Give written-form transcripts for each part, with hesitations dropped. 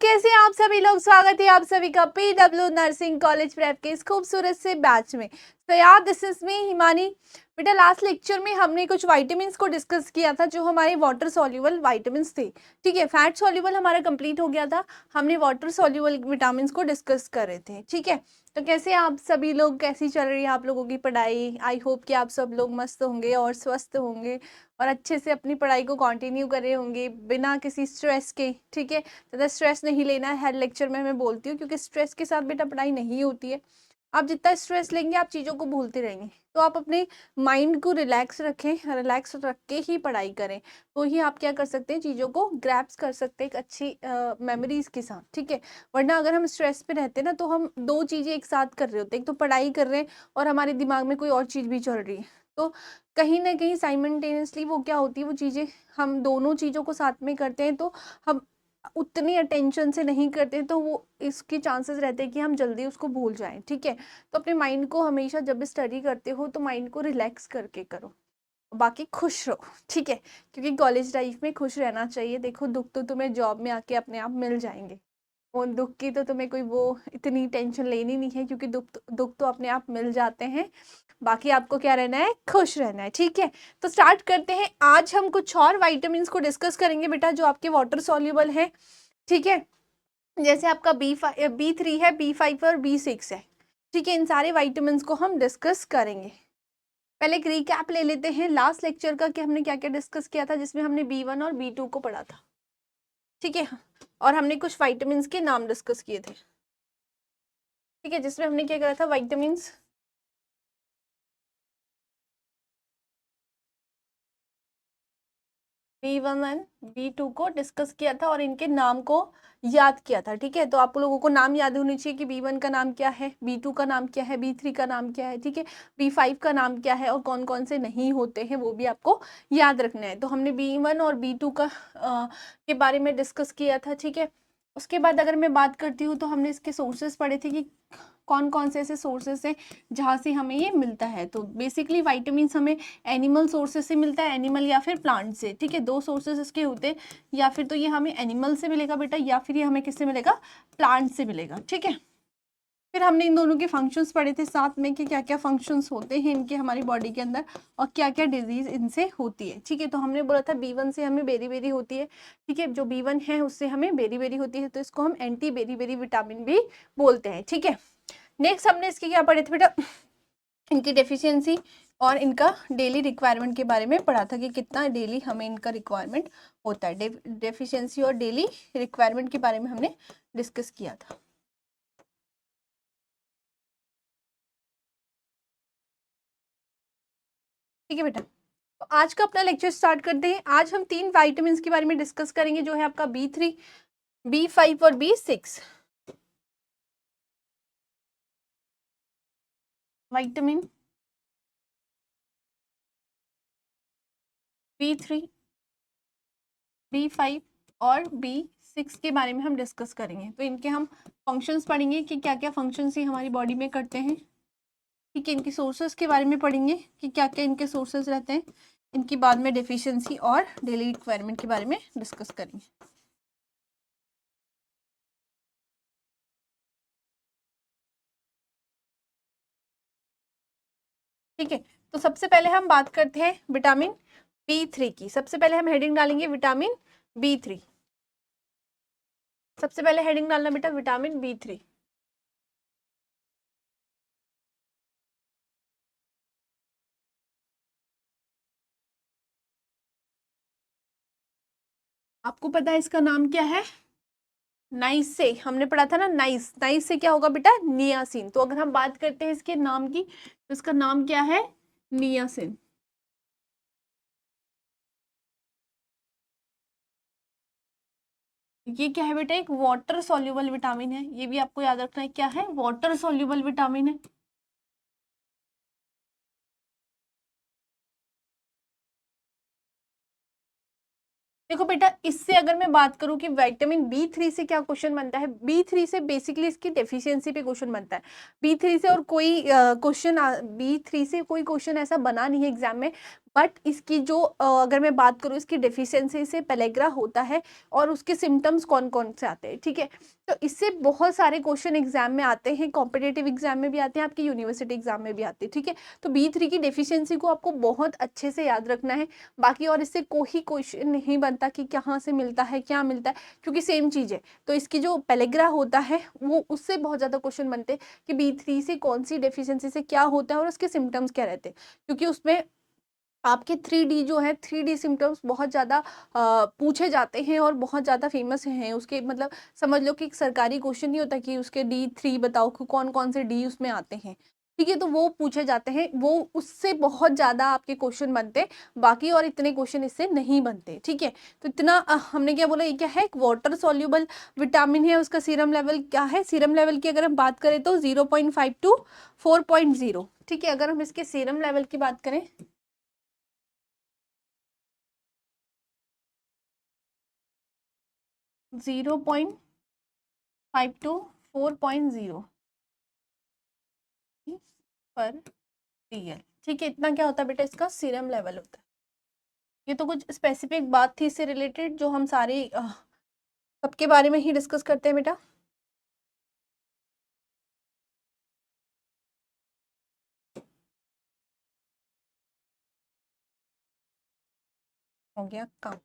कैसे हैं आप सभी लोग। स्वागत है आप सभी का पीडब्ल्यू नर्सिंग कॉलेज प्रेप के इस खूबसूरत से बैच में। तो यार दिस इज मी हिमानी। बेटा लास्ट लेक्चर में हमने कुछ विटामिन्स को डिस्कस किया था जो हमारे वाटर सॉल्युबल विटामिन्स थे। ठीक है, फैट सॉल्युबल हमारा कंप्लीट हो गया था, हमने वाटर सॉल्युबल विटामिन्स को डिस्कस कर रहे थे। ठीक है, तो कैसे आप सभी लोग, कैसी चल रही है आप लोगों की पढ़ाई। आई होप कि आप सब लोग मस्त होंगे और स्वस्थ होंगे और अच्छे से अपनी पढ़ाई को कंटिन्यू कर रहे होंगे बिना किसी स्ट्रेस के। ठीक है, ज़्यादा स्ट्रेस नहीं लेना है, हर लेक्चर में मैं बोलती हूँ, क्योंकि स्ट्रेस के साथ बेटा पढ़ाई नहीं होती है। आप जितना स्ट्रेस लेंगे आप चीज़ों को भूलते रहेंगे। तो आप अपने माइंड को रिलैक्स रखें, रिलैक्स रख के ही पढ़ाई करें, तो ही आप क्या कर सकते हैं, चीज़ों को ग्रैप्स कर सकते हैं एक अच्छी मेमोरीज के साथ। ठीक है, वरना अगर हम स्ट्रेस पे रहते हैं ना तो हम दो चीज़ें एक साथ कर रहे होते हैं, एक तो पढ़ाई कर रहे हैं और हमारे दिमाग में कोई और चीज़ भी चल रही है। तो कहीं ना कहीं साइमल्टेनियसली वो क्या होती है, वो चीज़ें हम दोनों चीज़ों को साथ में करते हैं तो हम उतनी अटेंशन से नहीं करते, तो वो इसके चांसेस रहते हैं कि हम जल्दी उसको भूल जाएं। ठीक है, तो अपने माइंड को हमेशा जब भी स्टडी करते हो तो माइंड को रिलैक्स करके करो, बाकी खुश रहो। ठीक है, क्योंकि कॉलेज लाइफ में खुश रहना चाहिए। देखो दुख तो तुम्हें जॉब में आके अपने आप मिल जाएंगे, उन दुख की तो तुम्हें कोई वो इतनी टेंशन लेनी नहीं है, क्योंकि दुख तो अपने आप मिल जाते हैं। बाकी आपको क्या रहना है, खुश रहना है। ठीक है, तो स्टार्ट करते हैं। आज हम कुछ और विटामिन को डिस्कस करेंगे बेटा जो आपके वाटर सॉल्युबल है। ठीक है, जैसे आपका B3 है, B5 और B6 है। ठीक है, इन सारे विटामिन को हम डिस्कस करेंगे। पहले एक रिकैप ले लेते हैं लास्ट लेक्चर का कि हमने क्या क्या डिस्कस किया था, जिसमें हमने B1 और B2 को पढ़ा था। ठीक है, और हमने कुछ विटामिन के नाम डिस्कस किए थे। ठीक है, जिसमें हमने क्या करा था, विटामिन B1 एंड B2 को डिस्कस किया था और इनके नाम को याद किया था। ठीक है, तो आप लोगों को नाम याद होनी चाहिए कि B1 का नाम क्या है, B2 का नाम क्या है, B3 का नाम क्या है। ठीक है, B5 का नाम क्या है और कौन कौन से नहीं होते हैं वो भी आपको याद रखना है। तो हमने B1 और B2 का के बारे में डिस्कस किया था। ठीक है, उसके बाद अगर मैं बात करती हूँ तो हमने इसके सोर्सेस पढ़े थे कि कौन कौन से ऐसे सोर्सेस हैं जहाँ से हमें ये मिलता है। तो बेसिकली विटामिन हमें एनिमल सोर्सेज से मिलता है, एनिमल या फिर प्लांट से। ठीक है, दो सोर्सेज इसके होते हैं, या फिर तो ये हमें एनिमल से मिलेगा बेटा, या फिर ये हमें किससे मिलेगा, प्लांट से मिलेगा। ठीक है, फिर हमने इन दोनों के फंक्शंस पढ़े थे साथ में कि क्या क्या फंक्शंस होते हैं इनके हमारी बॉडी के अंदर और क्या क्या डिजीज इनसे होती है। ठीक है, तो हमने बोला था B1 से हमें बेरी बेरी होती है। ठीक है, जो B1 है उससे हमें बेरी बेरी होती है, तो इसको हम एंटी बेरी बेरी विटामिन भी बोलते हैं। ठीक है, नेक्स्ट हमने इसके क्या पढ़े थे बेटा, इनकी डेफिशिएंसी और इनका डेली रिक्वायरमेंट के बारे में पढ़ा था कि कितना डेली हमें इनका रिक्वायरमेंट होता है। डेफिशिएंसी और डेली रिक्वायरमेंट के बारे में हमने डिस्कस किया था। ठीक है बेटा, तो आज का अपना लेक्चर स्टार्ट करते हैं। आज हम 3 विटामिन के बारे में डिस्कस करेंगे, जो है आपका B3, B5 और B6। विटामिन B3, B5 और B6 के बारे में हम डिस्कस करेंगे। तो इनके हम फंक्शंस पढ़ेंगे कि क्या क्या फंक्शंस ही हमारी बॉडी में करते हैं। ठीक है, इनकी सोर्सेज के बारे में पढ़ेंगे कि क्या क्या इनके सोर्सेज रहते हैं। इनकी बाद में डेफिशिएंसी और डेली रिक्वायरमेंट के बारे में डिस्कस करेंगे। ठीक है, तो सबसे पहले हम बात करते हैं विटामिन B3 की। सबसे पहले हम हेडिंग डालेंगे विटामिन B3। सबसे पहले हेडिंग डालना बेटा विटामिन B3। आपको पता है इसका नाम क्या है, नाइस से हमने पढ़ा था ना, नाइस। नाइस से क्या होगा बेटा, नियासिन। तो अगर हम बात करते हैं इसके नाम की तो इसका नाम क्या है, नियासिन। ये क्या है बेटा, एक वाटर सॉल्युबल विटामिन है। ये भी आपको याद रखना है, क्या है, वाटर सॉल्युबल विटामिन है। देखो बेटा, इससे अगर मैं बात करूं कि विटामिन B3 से क्या क्वेश्चन बनता है, B3 से बेसिकली इसकी डेफिशिएंसी पे क्वेश्चन बनता है। B3 से और कोई क्वेश्चन B3 से कोई क्वेश्चन ऐसा बना नहीं है एग्जाम में, बट इसकी जो अगर मैं बात करूँ इसकी डेफिशिएंसी से पेलेग्रा होता है और उसके सिम्टम्स कौन कौन से आते हैं, ठीक है। तो इससे बहुत सारे क्वेश्चन एग्जाम में आते हैं, कॉम्पिटेटिव एग्जाम में भी आते हैं, आपकी यूनिवर्सिटी एग्जाम में भी आते हैं, ठीक है। तो B3 की डेफिशिएंसी को आपको बहुत अच्छे से याद रखना है। बाकी और इससे कोई क्वेश्चन नहीं बनता कि कहाँ से मिलता है, क्या मिलता है, क्योंकि सेम चीज़ है। तो इसकी जो पेलेग्रा होता है वो उससे बहुत ज़्यादा क्वेश्चन बनते हैं कि B3 से कौन सी डेफिशिएंसी से क्या होता है और उसके सिम्टम्स क्या रहते हैं, क्योंकि उसमें आपके 3D जो है 3D सिम्टम्स बहुत ज़्यादा पूछे जाते हैं और बहुत ज़्यादा फेमस हैं उसके, मतलब समझ लो कि एक सरकारी क्वेश्चन नहीं होता कि उसके D3 बताओ कि कौन कौन से डी उसमें आते हैं, ठीक है। तो वो पूछे जाते हैं, वो उससे बहुत ज़्यादा आपके क्वेश्चन बनते हैं, बाकी और इतने क्वेश्चन इससे नहीं बनते, ठीक है। तो इतना हमने क्या बोला, ये क्या है, एक वाटर सॉल्युबल विटामिन है, उसका सीरम लेवल क्या है, सीरम लेवल की अगर हम बात करें तो 0.5 टू 4.0, ठीक है। अगर हम इसके सीरम लेवल की बात करें 0.5 टू 4.0 पर DL, ठीक है। इतना क्या होता है बेटा, इसका सीरम लेवल होता है। ये तो कुछ स्पेसिफिक बात थी इससे रिलेटेड जो हम सारे सबके बारे में ही डिस्कस करते हैं बेटा। हो गया काम।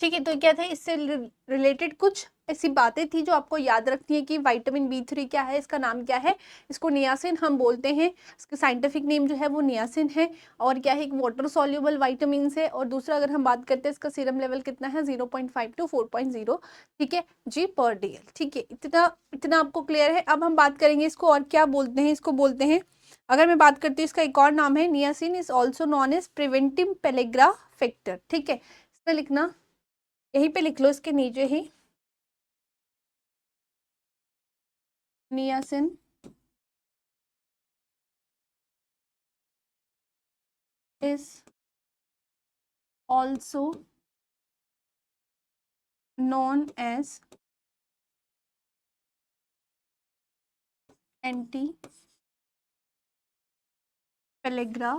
ठीक है, तो क्या था, इससे रिलेटेड कुछ ऐसी बातें थी जो आपको याद रखनी है कि विटामिन B3 क्या है, इसका नाम क्या है, इसको नियासिन हम बोलते हैं, इसका साइंटिफिक नेम जो है वो नियासिन है, और क्या है, एक वाटर सॉल्युबल विटामिन है, और दूसरा अगर हम बात करते हैं इसका सीरम लेवल कितना है, 0.5 टू 4.0, ठीक है जी, पर DL, ठीक है। इतना इतना आपको क्लियर है। अब हम बात करेंगे इसको और क्या बोलते हैं, इसको बोलते हैं, अगर मैं बात करती हूँ इसका एक और नाम है, niacin is also known as preventive pellagra factor, ठीक है। इसमें लिखना, यहीं पे लिख लो इसके नीचे ही, niacin is also known as anti pellagra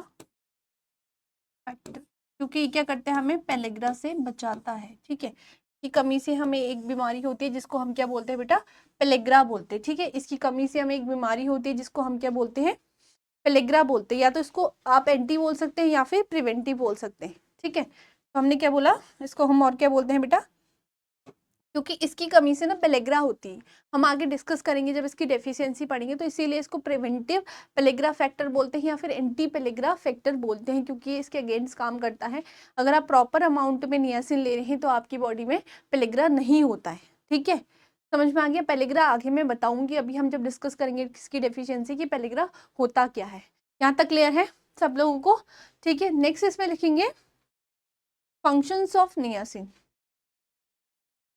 factor, क्योंकि ये क्या करते हैं, हमें पेलेग्रा से बचाता है, ठीक है। की कमी से हमें एक बीमारी होती है जिसको हम क्या बोलते हैं बेटा, पेलेग्रा बोलते हैं, ठीक है। इसकी कमी से हमें एक बीमारी होती है जिसको हम क्या बोलते हैं, पेलेग्रा बोलते हैं। या तो इसको आप एंटी बोल सकते हैं या फिर प्रिवेंटिव बोल सकते हैं, ठीक है। तो हमने क्या बोला, इसको हम और क्या बोलते हैं बेटा, क्योंकि इसकी कमी से ना पेलेग्रा होती है, हम आगे डिस्कस करेंगे जब इसकी डेफिशिएंसी पढ़ेंगे, तो इसीलिए इसको प्रिवेंटिव पेलेग्रा फैक्टर बोलते हैं या फिर एंटी पेलेग्रा फैक्टर बोलते हैं, क्योंकि ये इसके अगेंस्ट काम करता है। अगर आप प्रॉपर अमाउंट में नियासिन ले रहे हैं तो आपकी बॉडी में पेलेग्रा नहीं होता है, ठीक है। समझ में आ गया। पेलेग्रा आगे मैं बताऊंगी, अभी हम जब डिस्कस करेंगे इसकी डेफिशिएंसी की पेलेग्रा होता क्या है। यहाँ तक क्लियर है सब लोगों को, ठीक है। नेक्स्ट इसमें लिखेंगे फंक्शंस ऑफ नियासिन,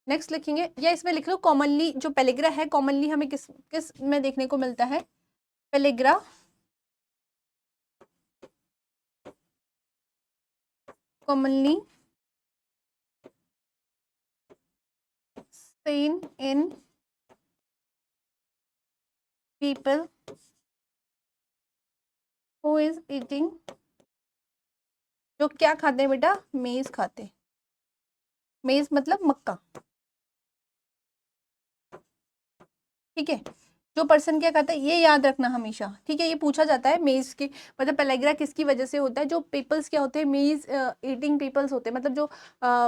नेक्स्ट लिखेंगे, या इसमें लिख लो कॉमनली जो पेलेग्रा है, कॉमनली हमें किस किस में देखने को मिलता है, pellagra commonly seen in people who is eating, जो क्या खाते हैं बेटा, मेज खाते हैं, मेज मतलब मक्का, ठीक है। जो पर्सन क्या करता है ये याद रखना हमेशा, ठीक है। ये पूछा जाता है मेज की, मतलब पेलेग्रा किसकी वजह से होता है, जो पीपल्स क्या होते हैं, मेज ईटिंग पीपल्स होते हैं, मतलब जो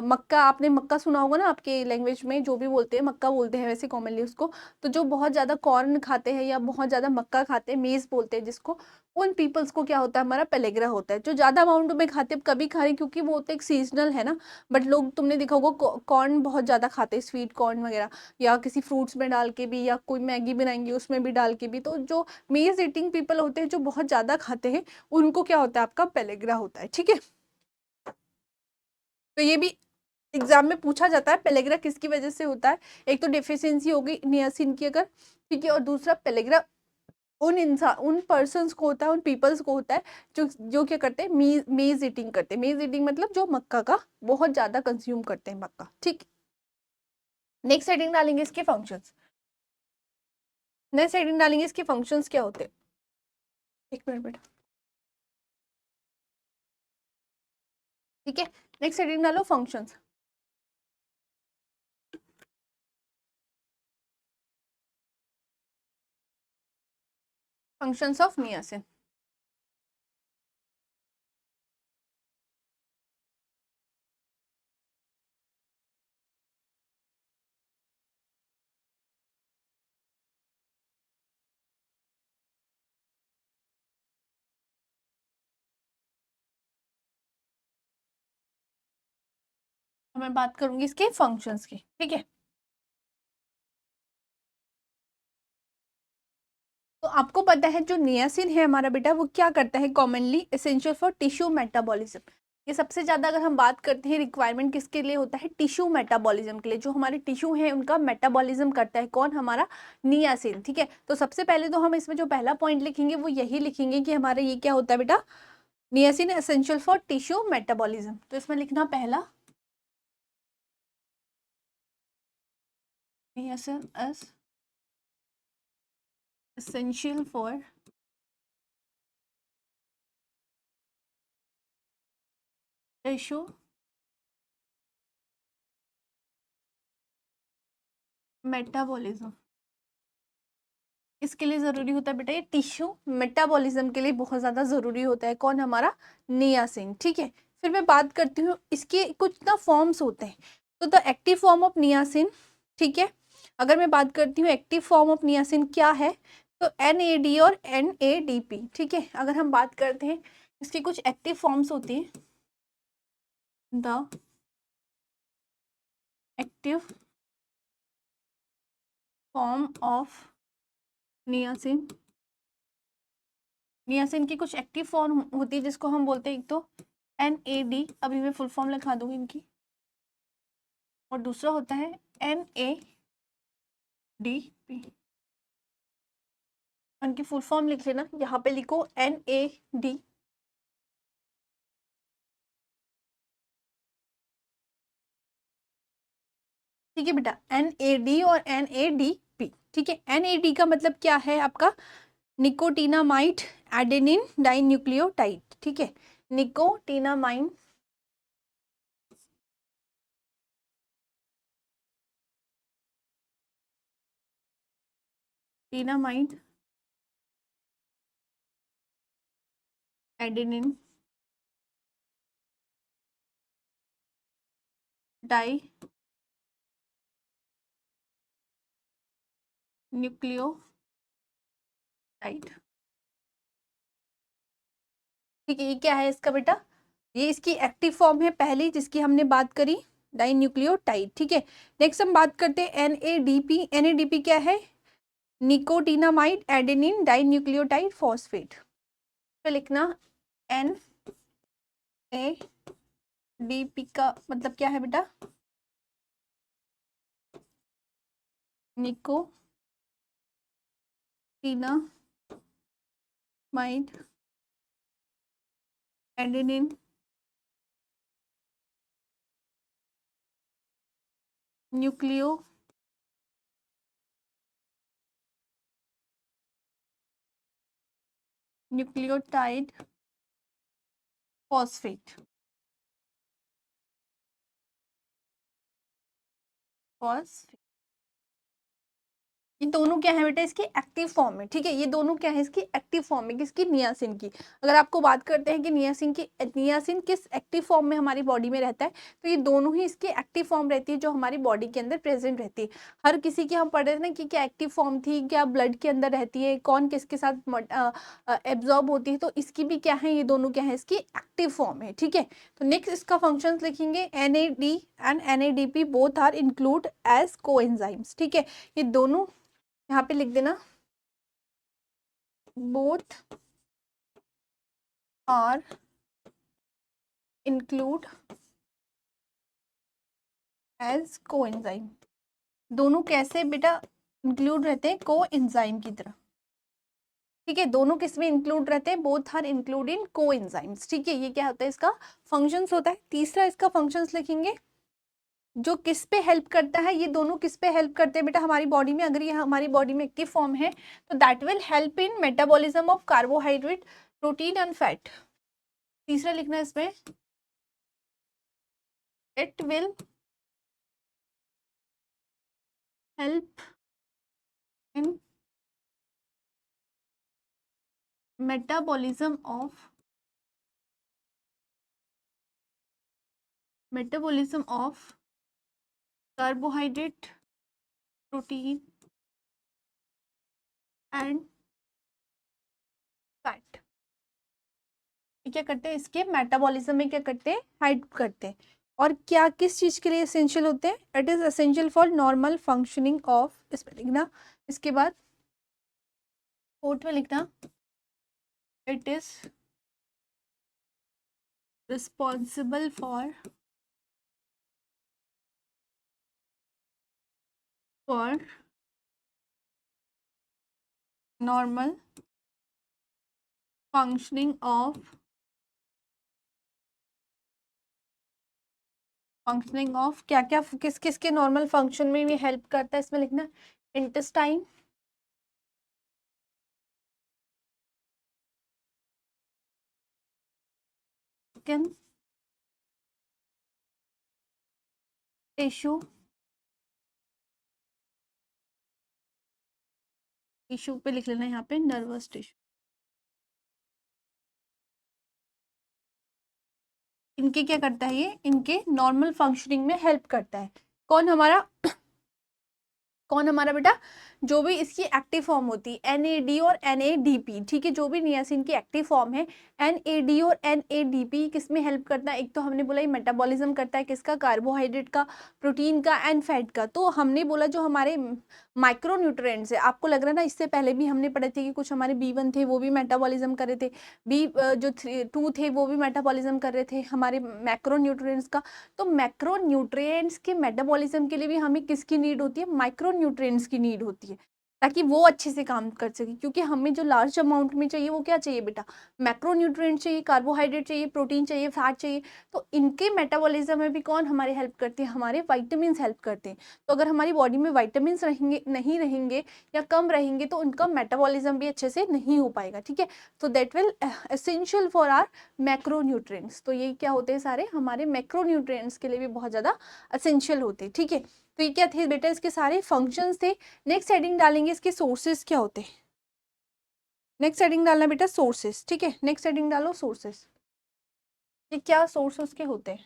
मक्का, आपने मक्का सुना होगा ना, आपके लैंग्वेज में जो भी बोलते हैं मक्का बोलते हैं वैसे कॉमनली उसको। तो जो बहुत ज़्यादा कॉर्न खाते हैं या बहुत ज़्यादा मक्का खाते हैं, मेज बोलते हैं जिसको, उन पीपल्स को क्या होता है, हमारा पेलेग्रा होता है। जो ज़्यादा अमाउंट में खाते हैं, कभी खा रहे, क्योंकि वो होते एक सीजनल है ना, बट लोग तुमने देखा होगा कॉर्न बहुत ज़्यादा खाते हैं, स्वीट कॉर्न वगैरह, या किसी फ्रूट्स में डाल के भी, या कोई मैगी बनाएंगे उसमें भी डाल के भी। तो जो मेज ईटिंग पीपल होते हैं जो बहुत ज़्यादा खाते हैं, उनको क्या होता है, आपका पेलेग्रा होता है, ठीक है। तो ये भी एग्जाम में पूछा जाता है, पेलेग्रा किसकी वजह से होता है। एक तो डेफिशिएंसी हो गई नियासिन की अगर, ठीक है, और दूसरा पेलेग्रा उन पर्सन्स को होता है, उन पीपल्स को होता है जो जो क्या करते हैं, मेज ईटिंग करते हैं। मेज ईटिंग मतलब जो मक्का का बहुत ज्यादा कंज्यूम करते हैं मक्का। ठीक, नेक्स्ट हेडिंग डालेंगे इसके फंक्शंस। नेक्स्ट हेडिंग डालेंगे इसके फंक्शंस क्या होते हैं। एक मिनट बेटा, ठीक है। नेक्स्ट हेडिंग डालो फंक्शंस। Functions of niacin. मैं बात करूंगी इसके फंक्शंस की, ठीक है। तो आपको पता है जो नियासिन है हमारा बेटा, वो क्या करता है, commonly essential for tissue metabolism. ये सबसे ज्यादा अगर हम बात करते हैं रिक्वायरमेंट किसके लिए होता है, टिश्यू मेटाबॉलिज्म के लिए। जो हमारे टिश्यू है उनका मेटाबॉलिज्म करता है कौन, हमारा नियासिन, ठीक है। तो सबसे पहले तो हम इसमें जो पहला पॉइंट लिखेंगे वो यही लिखेंगे कि हमारा ये क्या होता है बेटा, niacin essential for tissue metabolism. तो इसमें लिखना पहला, niacin S essential for tissue metabolism. इसके लिए जरूरी होता है बेटा, ये टिश्यू मेटाबॉलिज्म के लिए बहुत ज्यादा जरूरी होता है कौन, हमारा नियासिन, ठीक है। फिर मैं बात करती हूँ इसके कुछ ना फॉर्म्स होते हैं। तो the active form of niacin, ठीक है। अगर मैं बात करती हूँ एक्टिव फॉर्म ऑफ नियासिन क्या है, तो NAD और NADP, ठीक है। अगर हम बात करते हैं इसकी कुछ एक्टिव फॉर्म्स होती हैं, the active form of niacin. Niacin की कुछ एक्टिव फॉर्म होती है जिसको हम बोलते हैं, एक तो NAD, अभी मैं फुल फॉर्म लिखा दूंगी इनकी, और दूसरा होता है NADP। उनकी फुल फॉर्म लिख लेना, यहाँ पे लिखो NAD, ठीक है बेटा, NAD और NADP, ठीक है। NAD का मतलब क्या है आपका, निकोटीनामाइड एडेनिन डाइन्यूक्लियोटाइड, ठीक है। निकोटीनामाइड टीनामाइड एडेनिन डाई न्यूक्लियोटाइड, ठीक है। ये क्या है इसका बेटा, ये इसकी एक्टिव फॉर्म है पहली जिसकी हमने बात करी, डाइन्यूक्लियोटाइड, ठीक है। नेक्स्ट हम बात करते हैं NADP। NADP क्या है, निकोटीनामाइड एडेनिन डाइन्यूक्लियोटाइड फॉस्फेट। तो लिखना NADP का मतलब क्या है बेटा, nicotinamide adenine nucleotide phosphate, phosphate. ये दोनों क्या है बेटा, इसकी एक्टिव फॉर्म है, ठीक है। ये दोनों क्या है, इसकी एक्टिव फॉर्म है, किसकी, नियासिन की। अगर आपको बात करते हैं कि नियासिन किस एक्टिव फॉर्म में हमारी बॉडी में रहता है, तो ये दोनों ही इसकी एक्टिव फॉर्म रहती है जो हमारी बॉडी के अंदर प्रेजेंट रहती है। हर किसी की हम पढ़ रहे थे ना कि क्या एक्टिव फॉर्म थी, क्या ब्लड के अंदर रहती है, कौन किसके साथ एब्जॉर्ब होती है, तो इसकी भी क्या है, ये दोनों क्या है, इसकी एक्टिव फॉर्म है, ठीक है। तो नेक्स्ट इसका फंक्शन लिखेंगे, NAD and NADP both are include as coenzymes, ठीक है। ये दोनों यहाँ पे लिख देना, both are include as coenzyme. दोनों कैसे बेटा इंक्लूड रहते हैं, कोएंजाइम की तरह। ठीक है, दोनों किस में इंक्लूड रहते हैं, both are include in coenzymes. ठीक है, ये क्या होता है, इसका फंक्शंस होता है। तीसरा इसका फंक्शंस लिखेंगे, जो किस पे हेल्प करता है, ये दोनों किस पे हेल्प करते हैं बेटा हमारी बॉडी में, अगर ये हमारी बॉडी में एक्टिव फॉर्म है तो that will help in metabolism of carbohydrate, protein and fat. तीसरा लिखना है इसमें, it will help in metabolism of carbohydrate, protein and fat. क्या करते हैं, इसके मेटाबॉलिज्म में क्या करते हैं, हेल्प करते हैं। और क्या किस चीज के लिए एसेंशियल होते हैं, it is essential for normal functioning of, इसमें लिखना। इसके बाद फोर्थ में लिखना, it is responsible for normal functioning of क्या क्या, किस किस के नॉर्मल फंक्शन में भी हेल्प करता है, इसमें लिखना इंटेस्टाइन, स्किन, टिश्यू, टिश्यू पे लिख लेना यहाँ पे नर्वस टिश्यू। इनके क्या करता है, ये इनके नॉर्मल फंक्शनिंग में हेल्प करता है। कौन हमारा बेटा, जो भी इसकी एक्टिव फॉर्म होती है NAD और NADP, ठीक है, जो भी नियासिन की एक्टिव फॉर्म है NAD और NADP किस में हेल्प करता है, एक तो हमने बोला ये मेटाबॉलिज्म करता है किसका, कार्बोहाइड्रेट का, प्रोटीन का एंड फैट का। तो हमने बोला जो हमारे माइक्रो न्यूट्रिएंट्स है, आपको लग रहा है ना, इससे पहले भी हमने पढ़े थे कि कुछ हमारे B1 थे वो भी मेटाबॉलिज्म कर रहे थे, जो 2 थे वो भी मेटाबॉलिज्म कर रहे थे हमारे मैक्रो न्यूट्रिएंट्स का। तो मैक्रो न्यूट्रिएंट्स के मेटाबॉलिज्म के लिए भी हमें किसकी नीड होती है, माइक्रो न्यूट्रिएंट्स की नीड होती है, ताकि वो अच्छे से काम कर सके। क्योंकि हमें जो लार्ज अमाउंट में चाहिए वो क्या चाहिए बेटा, मैक्रो न्यूट्रिएंट चाहिए, कार्बोहाइड्रेट चाहिए, प्रोटीन चाहिए, फैट चाहिए। तो इनके मेटाबॉलिज्म में भी कौन हमारी हेल्प करते हैं, हमारे विटामिन हेल्प करते हैं। तो अगर हमारी बॉडी में विटामिन रहेंगे नहीं रहेंगे या कम रहेंगे तो उनका मेटाबॉलिज्म भी अच्छे से नहीं हो पाएगा। ठीक है, तो that will essential for our macro nutrients. तो ये क्या होते हैं, सारे हमारे मैक्रो न्यूट्रिएंट्स के लिए भी बहुत ज्यादा एसेंशियल होते हैं। ठीक है, तो ये क्या थे बेटा, इसके सारे फंक्शंस थे। नेक्स्ट हेडिंग डालेंगे, इसके सोर्सेस क्या होते हैं। नेक्स्ट हेडिंग डालना बेटा सोर्सेस। ठीक है, नेक्स्ट हेडिंग डालो सोर्सेस, ये क्या सोर्स उसके होते हैं।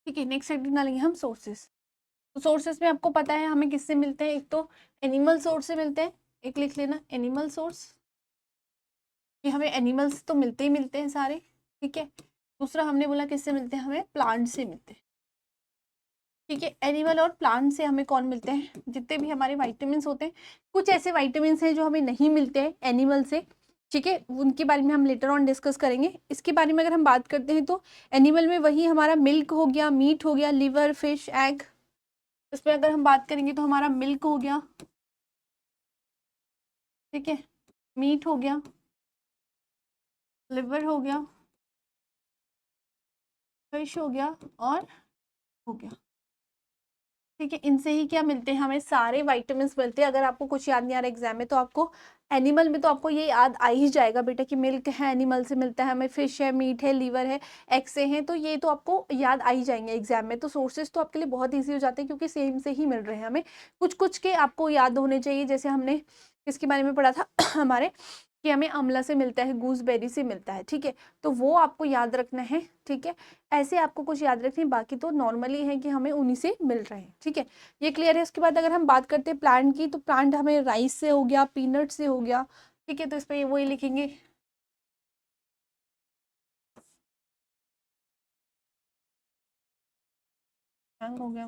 ठीक है, नेक्स्ट हेडिंग डालेंगे हम सोर्सेस। तो सोर्सेस में आपको पता है हमें किससे मिलते हैं, एक तो एनिमल सोर्स से मिलते हैं, एक लिख लेना एनिमल सोर्स, ये हमें एनिमल्स तो मिलते ही मिलते हैं सारे। ठीक है, दूसरा हमने बोला किससे मिलते हैं, हमें प्लांट से मिलते हैं। ठीक है, एनिमल और प्लांट से हमें कौन मिलते हैं, जितने भी हमारे वाइटामिन होते हैं। कुछ ऐसे वाइटामिन हैं जो हमें नहीं मिलते हैं एनिमल से, ठीक है, उनके बारे में हम लेटर ऑन डिस्कस करेंगे। इसके बारे में अगर हम बात करते हैं तो एनिमल में वही हमारा मिल्क हो गया, मीट हो गया, लिवर, फिश, एग। इसमें अगर हम बात करेंगे तो हमारा मिल्क हो गया, ठीक है, मीट हो गया, लिवर हो गया, फिश हो गया और हो गया। ठीक है, इनसे ही क्या मिलते हैं, हमें सारे विटामिन मिलते हैं। अगर आपको कुछ याद नहीं आ रहा एग्जाम में तो आपको एनिमल में तो आपको ये याद आ ही जाएगा बेटा कि मिल्क है एनिमल से मिलता है, हमें फिश है, मीट है, लीवर है, एग से है, तो ये तो आपको याद आ ही जाएंगे एग्जाम में। तो सोर्सेज तो आपके लिए बहुत ईजी हो जाते हैं क्योंकि सेम से ही मिल रहे हैं हमें। कुछ कुछ के आपको याद होने चाहिए, जैसे हमने इसके बारे में पढ़ा था हमारे कि हमें आंवला से मिलता है, गूसबेरी से मिलता है। ठीक है, तो वो आपको याद रखना है। ठीक है, ऐसे आपको कुछ याद रखनी, बाकी तो नॉर्मली है कि हमें उन्हीं से मिल रहे हैं। ठीक है, ये क्लियर है। उसके बाद अगर हम बात करते हैं प्लांट की, तो प्लांट हमें राइस से हो गया, पीनट से हो गया। ठीक है, तो इस पर वही लिखेंगे, हैंग हो गया।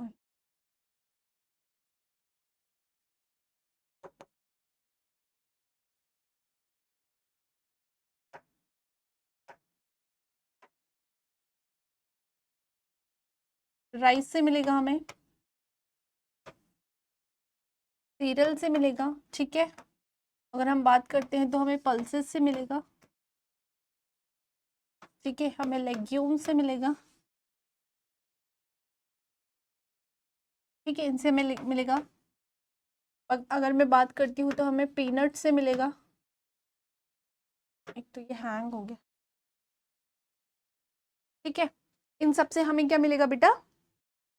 राइस से मिलेगा हमें, सीरियल से मिलेगा, ठीक है। अगर हम बात करते हैं तो हमें पल्सेस से मिलेगा, ठीक है। हमें लेग्यूम से मिलेगा, ठीक है, इनसे हमें मिलेगा। अगर मैं बात करती हूँ तो हमें पीनट से मिलेगा। एक तो ये हैंग हो गया, ठीक है। इन सब से हमें क्या मिलेगा बेटा,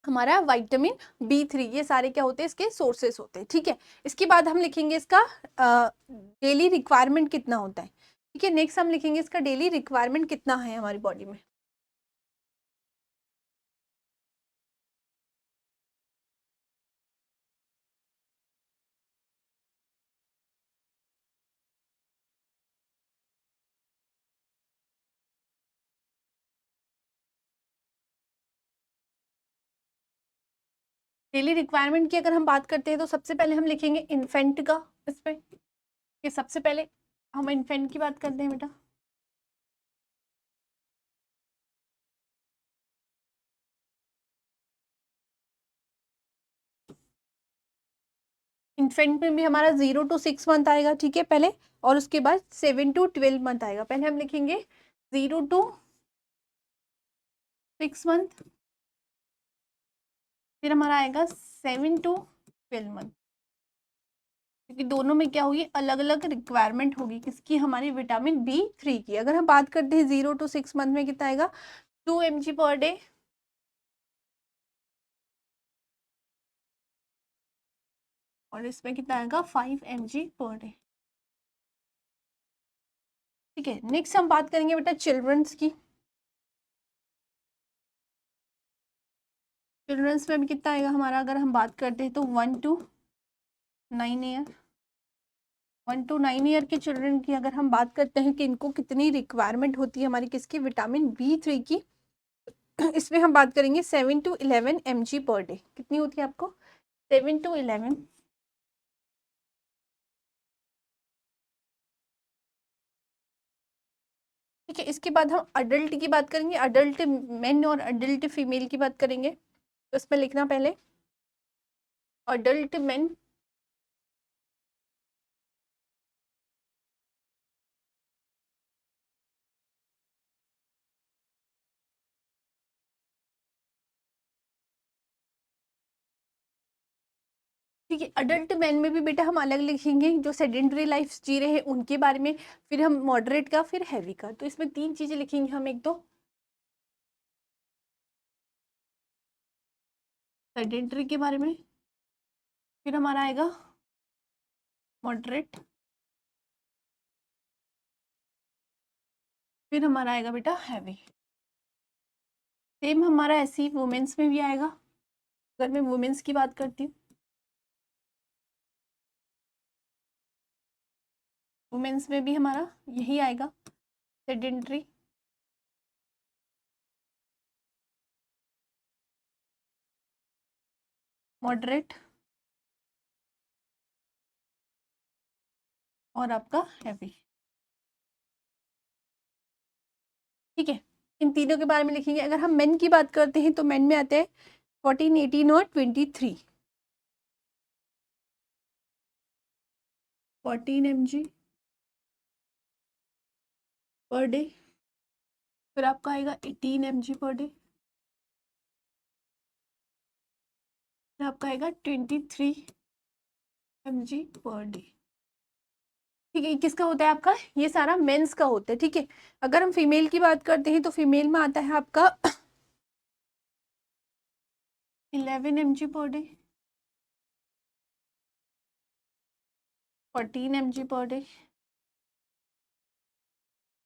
हमारा विटामिन B3। ये सारे क्या होते हैं, इसके सोर्सेस होते हैं, ठीक है। इसके बाद हम लिखेंगे इसका डेली रिक्वायरमेंट कितना होता है, ठीक है। नेक्स्ट हम लिखेंगे इसका डेली रिक्वायरमेंट कितना है हमारी बॉडी में। डेली रिक्वायरमेंट की अगर हम बात करते हैं तो सबसे पहले हम लिखेंगे इन्फेंट का इस पे, कि सबसे पहले हम इन्फेंट की बात करते हैं बेटा। इन्फेंट में भी हमारा 0 to 6 मंथ आएगा, ठीक है पहले, और उसके बाद 7 to 12 मंथ आएगा। पहले हम लिखेंगे 0 to 6 मंथ, फिर हमारा आएगा 7 to 12 मंथ, क्योंकि दोनों में क्या होगी, अलग अलग रिक्वायरमेंट होगी किसकी, हमारी विटामिन B3 की। अगर हम बात करते हैं 0 to 6 मंथ में कितना आएगा, 2 mg/day, और इसमें कितना आएगा 5 mg/day, ठीक है। नेक्स्ट हम बात करेंगे बेटा चिल्ड्रंस की। चिल्ड्रंस में भी कितना आएगा हमारा, अगर हम बात करते हैं तो 1 to 9 ईयर। 1 to 9 ईयर के चिल्ड्रन की अगर हम बात करते हैं कि इनको कितनी रिक्वायरमेंट होती है हमारी किसकी, विटामिन B3 की, इसमें हम बात करेंगे 7 to 11 mg/day। कितनी होती है आपको, 7 to 11, ठीक है। इसके बाद हम अडल्ट की बात करेंगे, अडल्ट मेन और अडल्ट फीमेल की बात करेंगे। तो इसमें लिखना पहले अडल्ट मेन, ठीक है। अडल्ट मैन में भी बेटा हम अलग लिखेंगे, जो सेडेंटरी लाइफ जी रहे हैं उनके बारे में, फिर हम मॉडरेट का, फिर हैवी का। तो इसमें 3 चीजें लिखेंगे हम, एक तो सेडेंटरी के बारे में, फिर हमारा आएगा मॉडरेट, फिर हमारा आएगा बेटा हैवी। सेम हमारा ऐसे ही वुमेन्स में भी आएगा। अगर मैं वुमेन्स की बात करती हूँ, वुमेन्स में भी हमारा यही आएगा, सेडेंटरी, मॉडरेट और आपका हैवी, ठीक है। इन तीनों के बारे में लिखेंगे। अगर हम मेन की बात करते हैं तो मेन में आते हैं 14, 18 और 23। 14 mg/day, फिर आपका आएगा 18 mg/day, फिर आपका आएगा 23 mg/day, ठीक है। ये किसका होता है आपका, ये सारा मेंस का होता है, ठीक है। अगर हम फीमेल की बात करते हैं तो फीमेल में आता है आपका 11 mg/day, 14 mg/day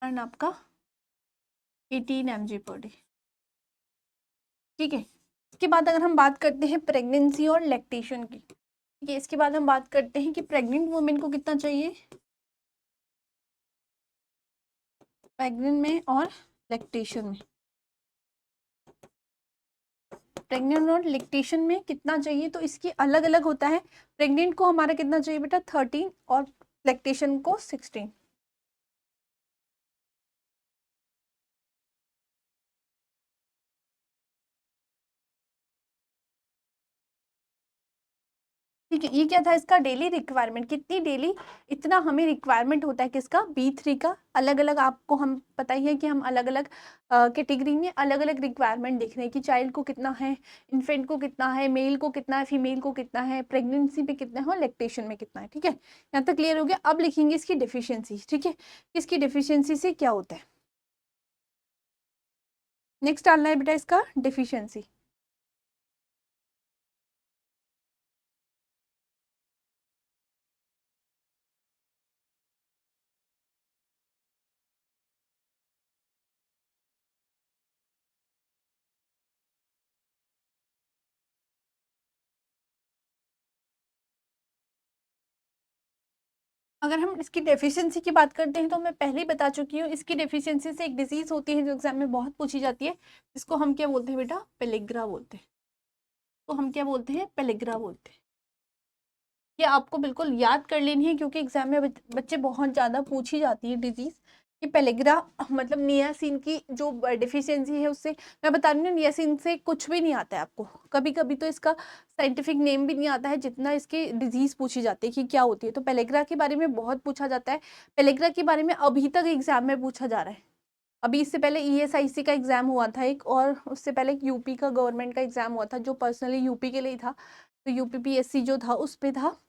एंड आपका 18 mg/day, ठीक है। इसके बाद अगर हम बात करते हैं प्रेगनेंसी और लैक्टेशन की, ठीक है। इसके बाद हम बात करते हैं कि प्रेग्नेंट वुमेन को कितना चाहिए, प्रेग्नेंट में और लैक्टेशन में, प्रेग्नेंट और लैक्टेशन में कितना चाहिए, तो इसकी अलग अलग होता है। प्रेग्नेंट को हमारा कितना चाहिए बेटा 13, और लैक्टेशन को 16। ठीक है, ये क्या था इसका डेली रिक्वायरमेंट, कितनी डेली, इतना हमें रिक्वायरमेंट होता है किसका, B3 का। अलग अलग आपको हम पता ही है कि हम अलग अलग कैटेगरी में अलग अलग रिक्वायरमेंट देख रहे हैं कि चाइल्ड को कितना है, इन्फेंट को कितना है, मेल को कितना है, फीमेल को कितना है, प्रेगनेंसी पे कितना है और लैक्टेशन में कितना है। ठीक है, यहाँ तक क्लियर हो गया। अब लिखेंगे इसकी डिफिशियंसी। ठीक है, इसकी डिफिशियंसी से क्या होता है, नेक्स्ट डालना है बेटा इसका डिफिशियंसी। अगर हम इसकी डेफिशिएंसी की बात करते हैं तो मैं पहले ही बता चुकी हूँ, इसकी डेफिशिएंसी से एक डिजीज होती है जो एग्जाम में बहुत पूछी जाती है, जिसको हम क्या बोलते हैं बेटा, पेलिग्रा बोलते हैं। तो हम क्या बोलते हैं, पेलिग्रा बोलते हैं। ये आपको बिल्कुल याद कर लेनी है क्योंकि एग्जाम में बच्चे बहुत ज़्यादा पूछी जाती है डिजीज कि पेलिग्रा मतलब नियासिन की जो डिफिशियंसी है उससे। मैं बता रही हूँ नियासिन से कुछ भी नहीं आता है आपको, कभी कभी तो इसका साइंटिफिक नेम भी नहीं आता है जितना इसकी डिजीज पूछी जाती है कि क्या होती है। तो पेलिग्रा के बारे में बहुत पूछा जाता है। पेलिग्रा के बारे में अभी तक एग्जाम में पूछा जा रहा है। अभी इससे पहले ESIC का एग्जाम हुआ था एक, और उससे पहले एक यूपी का गवर्नमेंट का एग्जाम हुआ था जो पर्सनली यूपी के लिए ही था। तो UPPSC जो था उस पे था,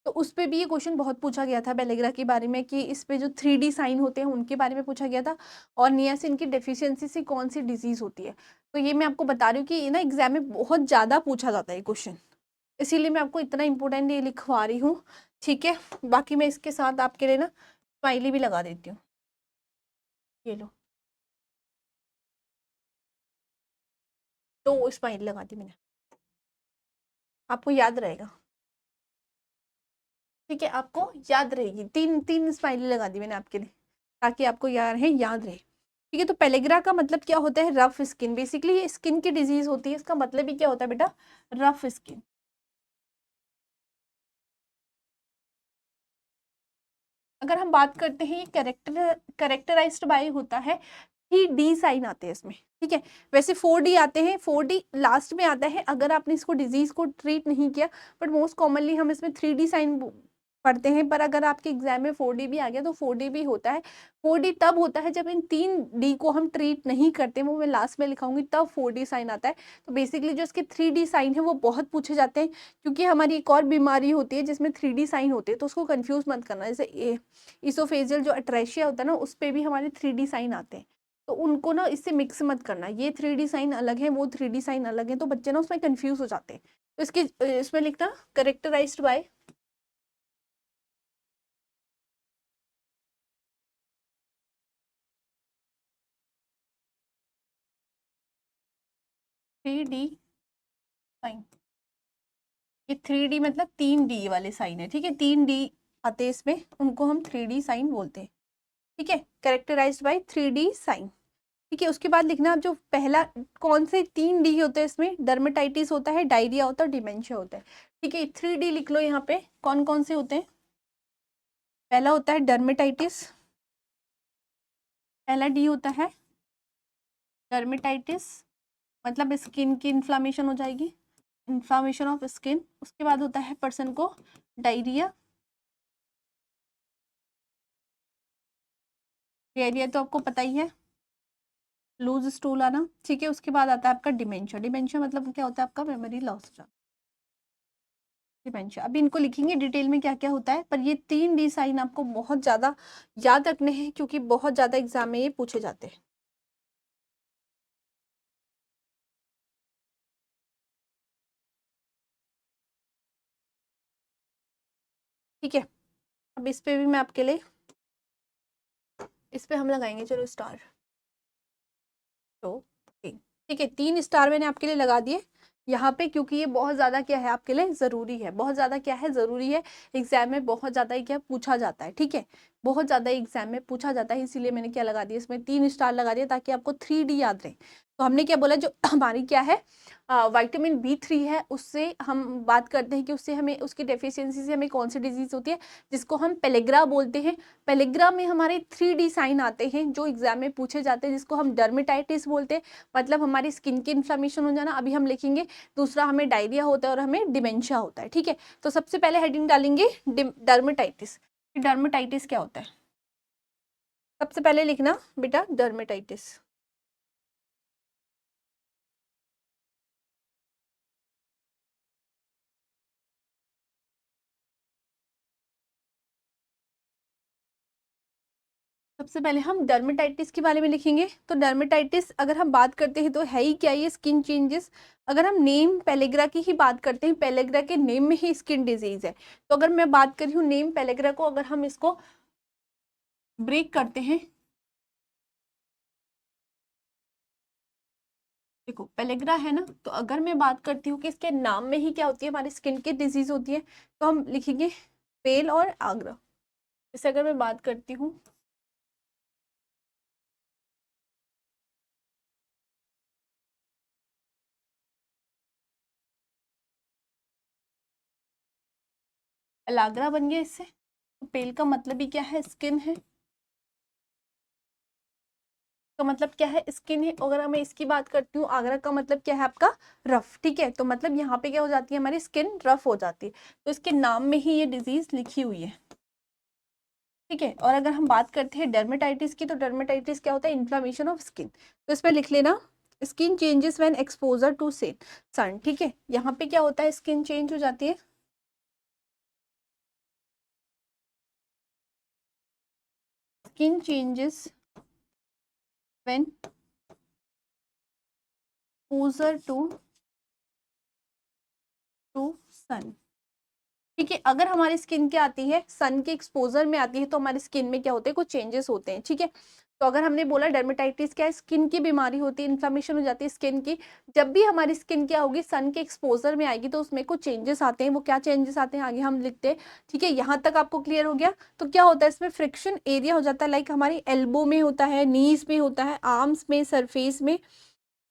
तो उस पे भी ये क्वेश्चन बहुत पूछा गया था पेलिग्रा के बारे में कि इस पे जो 3D साइन होते हैं उनके बारे में पूछा गया था, और नियासिन की डेफिशिएंसी से कौन सी डिजीज होती है। तो ये मैं आपको बता रही हूँ कि ना एग्जाम में बहुत ज़्यादा पूछा जाता है क्वेश्चन, इसीलिए मैं आपको इतना इंपॉर्टेंट ये लिखवा रही हूँ। ठीक है, बाकी मैं इसके साथ आपके लिए ना स्माइली भी लगा देती हूँ, ये लो, तो स्माइली लगा दी मैंने, आपको याद रहेगा। ठीक है, आपको याद रहेगी, तीन तीन स्माइली लगा दी मैंने आपके लिए ताकि आपको याद रहे, याद रहे। ठीक है, तो पेलिग्रा का मतलब क्या होता है, रफ स्किन। बेसिकली ये स्किन की डिजीज होती है, इसका मतलब ही क्या होता है बेटा, रफ स्किन। अगर हम बात करते हैं ये कैरेक्टराइज्ड बाय होता है 3D साइन आते हैं इसमें। ठीक है, वैसे 4D आते हैं, 4D लास्ट में आता है अगर आपने इसको डिजीज को ट्रीट नहीं किया, बट मोस्ट कॉमनली हम इसमें 3D साइन पढ़ते हैं। पर अगर आपके एग्जाम में 4D भी आ गया तो 4D भी होता है। 4D तब होता है जब इन 3D को हम ट्रीट नहीं करते, वो मैं लास्ट में लिखाऊंगी, तब 4D साइन आता है। तो बेसिकली जो इसके 3D साइन है वो बहुत पूछे जाते हैं, क्योंकि हमारी एक और बीमारी होती है जिसमें 3D साइन होते हैं, तो उसको कंफ्यूज मत करना। जैसे इसोफेजियल जो अट्रेशिया होता है ना, उस पर भी हमारे 3D साइन आते हैं, तो उनको ना इससे मिक्स मत करना। ये 3D साइन अलग है, वो 3D साइन अलग है, तो बच्चे ना उसमें कंफ्यूज हो जाते हैं। तो इसके इसमें लिखना करेक्टराइज्ड बाय 3D साइन। ये 3D मतलब 3D वाले साइन है। ठीक है, 3D आते हैं इसमें, उनको हम 3D साइन बोलते हैं। ठीक है, कैरेक्टराइज्ड बाय 3D साइन। ठीक है, उसके बाद लिखना जो पहला कौन से 3D होते हैं इसमें, डर्मेटाइटिस होता है, डायरिया होता है, डिमेंशिया होता है। ठीक है, 3D लिख लो यहाँ पे, कौन कौन से होते हैं। पहला होता है डर्मेटाइटिस, पहला D होता है डर्मेटाइटिस, मतलब स्किन की इन्फ्लामेशन हो जाएगी, इन्फ्लामेशन ऑफ स्किन। उसके बाद होता है पर्सन को डायरिया, डायरिया तो आपको पता ही है, लूज स्टूल आना। ठीक है, उसके बाद आता है आपका डिमेंशिया। डिमेंशिया मतलब क्या होता है, आपका मेमोरी लॉस हो जाना, डिमेंशिया। अभी इनको लिखेंगे डिटेल में क्या क्या होता है, पर ये 3D साइन आपको बहुत ज्यादा याद रखने हैं क्योंकि बहुत ज्यादा एग्जाम में ये पूछे जाते हैं। ठीक है, अब इस पे भी मैं आपके लिए, इस पे हम लगाएंगे चलो स्टार। तो ठीक है, 3 स्टार मैंने आपके लिए लगा दिए यहाँ पे, क्योंकि ये बहुत ज़्यादा क्या है आपके लिए ज़रूरी है, बहुत ज़्यादा क्या है ज़रूरी है, एग्जाम में बहुत ज़्यादा ही क्या पूछा जाता है। ठीक है, बहुत ज़्यादा एग्जाम में पूछा जाता है, इसीलिए मैंने क्या लगा दिया इसमें 3 स्टार लगा दिया ताकि आपको 3D याद रहे। तो हमने क्या बोला, जो हमारी क्या है विटामिन B3 है, उससे हम बात करते हैं कि उससे हमें, उसकी डेफिशिएंसी से हमें कौन सी डिजीज होती है, जिसको हम पेलेग्रा बोलते हैं। पेलेग्रा में हमारे 3D साइन आते हैं जो एग्जाम में पूछे जाते हैं, जिसको हम डर्मेटाइटिस बोलते हैं, मतलब हमारी स्किन की इन्फ्लेमेशन हो जाना। अभी हम लिखेंगे। दूसरा हमें डायरिया होता है और हमें डिमेंशिया होता है। ठीक है, तो सबसे पहले हेडिंग डालेंगे डर्मेटाइटिस। डर्मेटाइटिस क्या होता है, सबसे पहले लिखना बेटा डर्मेटाइटिस। सबसे पहले हम डर्मेटाइटिस के बारे में लिखेंगे। तो डर्मेटाइटिस अगर हम बात करते हैं तो है ही क्या, ये स्किन चेंजेस। अगर हम नेम पेलेग्रा की ही बात करते हैं, पेलेग्रा के नेम में ही स्किन डिजीज है। तो अगर मैं बात कर रही हूँ नेम पेलेग्रा को, अगर हम इसको ब्रेक करते हैं, देखो पेलेग्रा है ना, तो अगर मैं बात करती हूँ कि इसके नाम में ही क्या होती है, हमारी स्किन की डिजीज होती है, तो हम लिखेंगे पेल और आग्रा। जैसे अगर मैं बात करती हूँ पेलाग्रा बन गया इससे। तो पेल का मतलब ही क्या है, स्किन है। का मतलब क्या है, स्किन है। अगर मैं इसकी बात करती हूँ, आगरा का मतलब क्या है आपका, रफ। ठीक है, तो मतलब यहाँ पे क्या हो जाती है, हमारी स्किन रफ हो जाती है। तो इसके नाम में ही ये डिजीज लिखी हुई है। ठीक है, और अगर हम बात करते हैं डर्मेटाइटिस की, तो डर्मेटाइटिस क्या होता है, इन्फ्लामेशन ऑफ स्किन। तो इसमें लिख लेना skin changes when exposure to sun. ठीक है, यहाँ पे क्या होता है, स्किन चेंज हो जाती है। Skin changes when exposure to sun. ठीक है, अगर हमारी स्किन क्या आती है, सन के एक्सपोजर में आती है, तो हमारी स्किन में क्या होते हैं, कुछ चेंजेस होते हैं। ठीक है, तो अगर हमने बोला डर्मेटाइटिस क्या है, स्किन की बीमारी होती है, इन्फ्लेमेशन हो जाती है स्किन की। जब भी हमारी स्किन क्या होगी, सन के एक्सपोजर में आएगी, तो उसमें कुछ चेंजेस आते हैं। वो क्या चेंजेस आते हैं आगे हम लिखते हैं। ठीक है, यहाँ तक आपको क्लियर हो गया। तो क्या होता है, इसमें फ्रिक्शन एरिया हो जाता है, लाइक हमारी एल्बो में होता है, नीज में होता है, आर्म्स में, सरफेस में,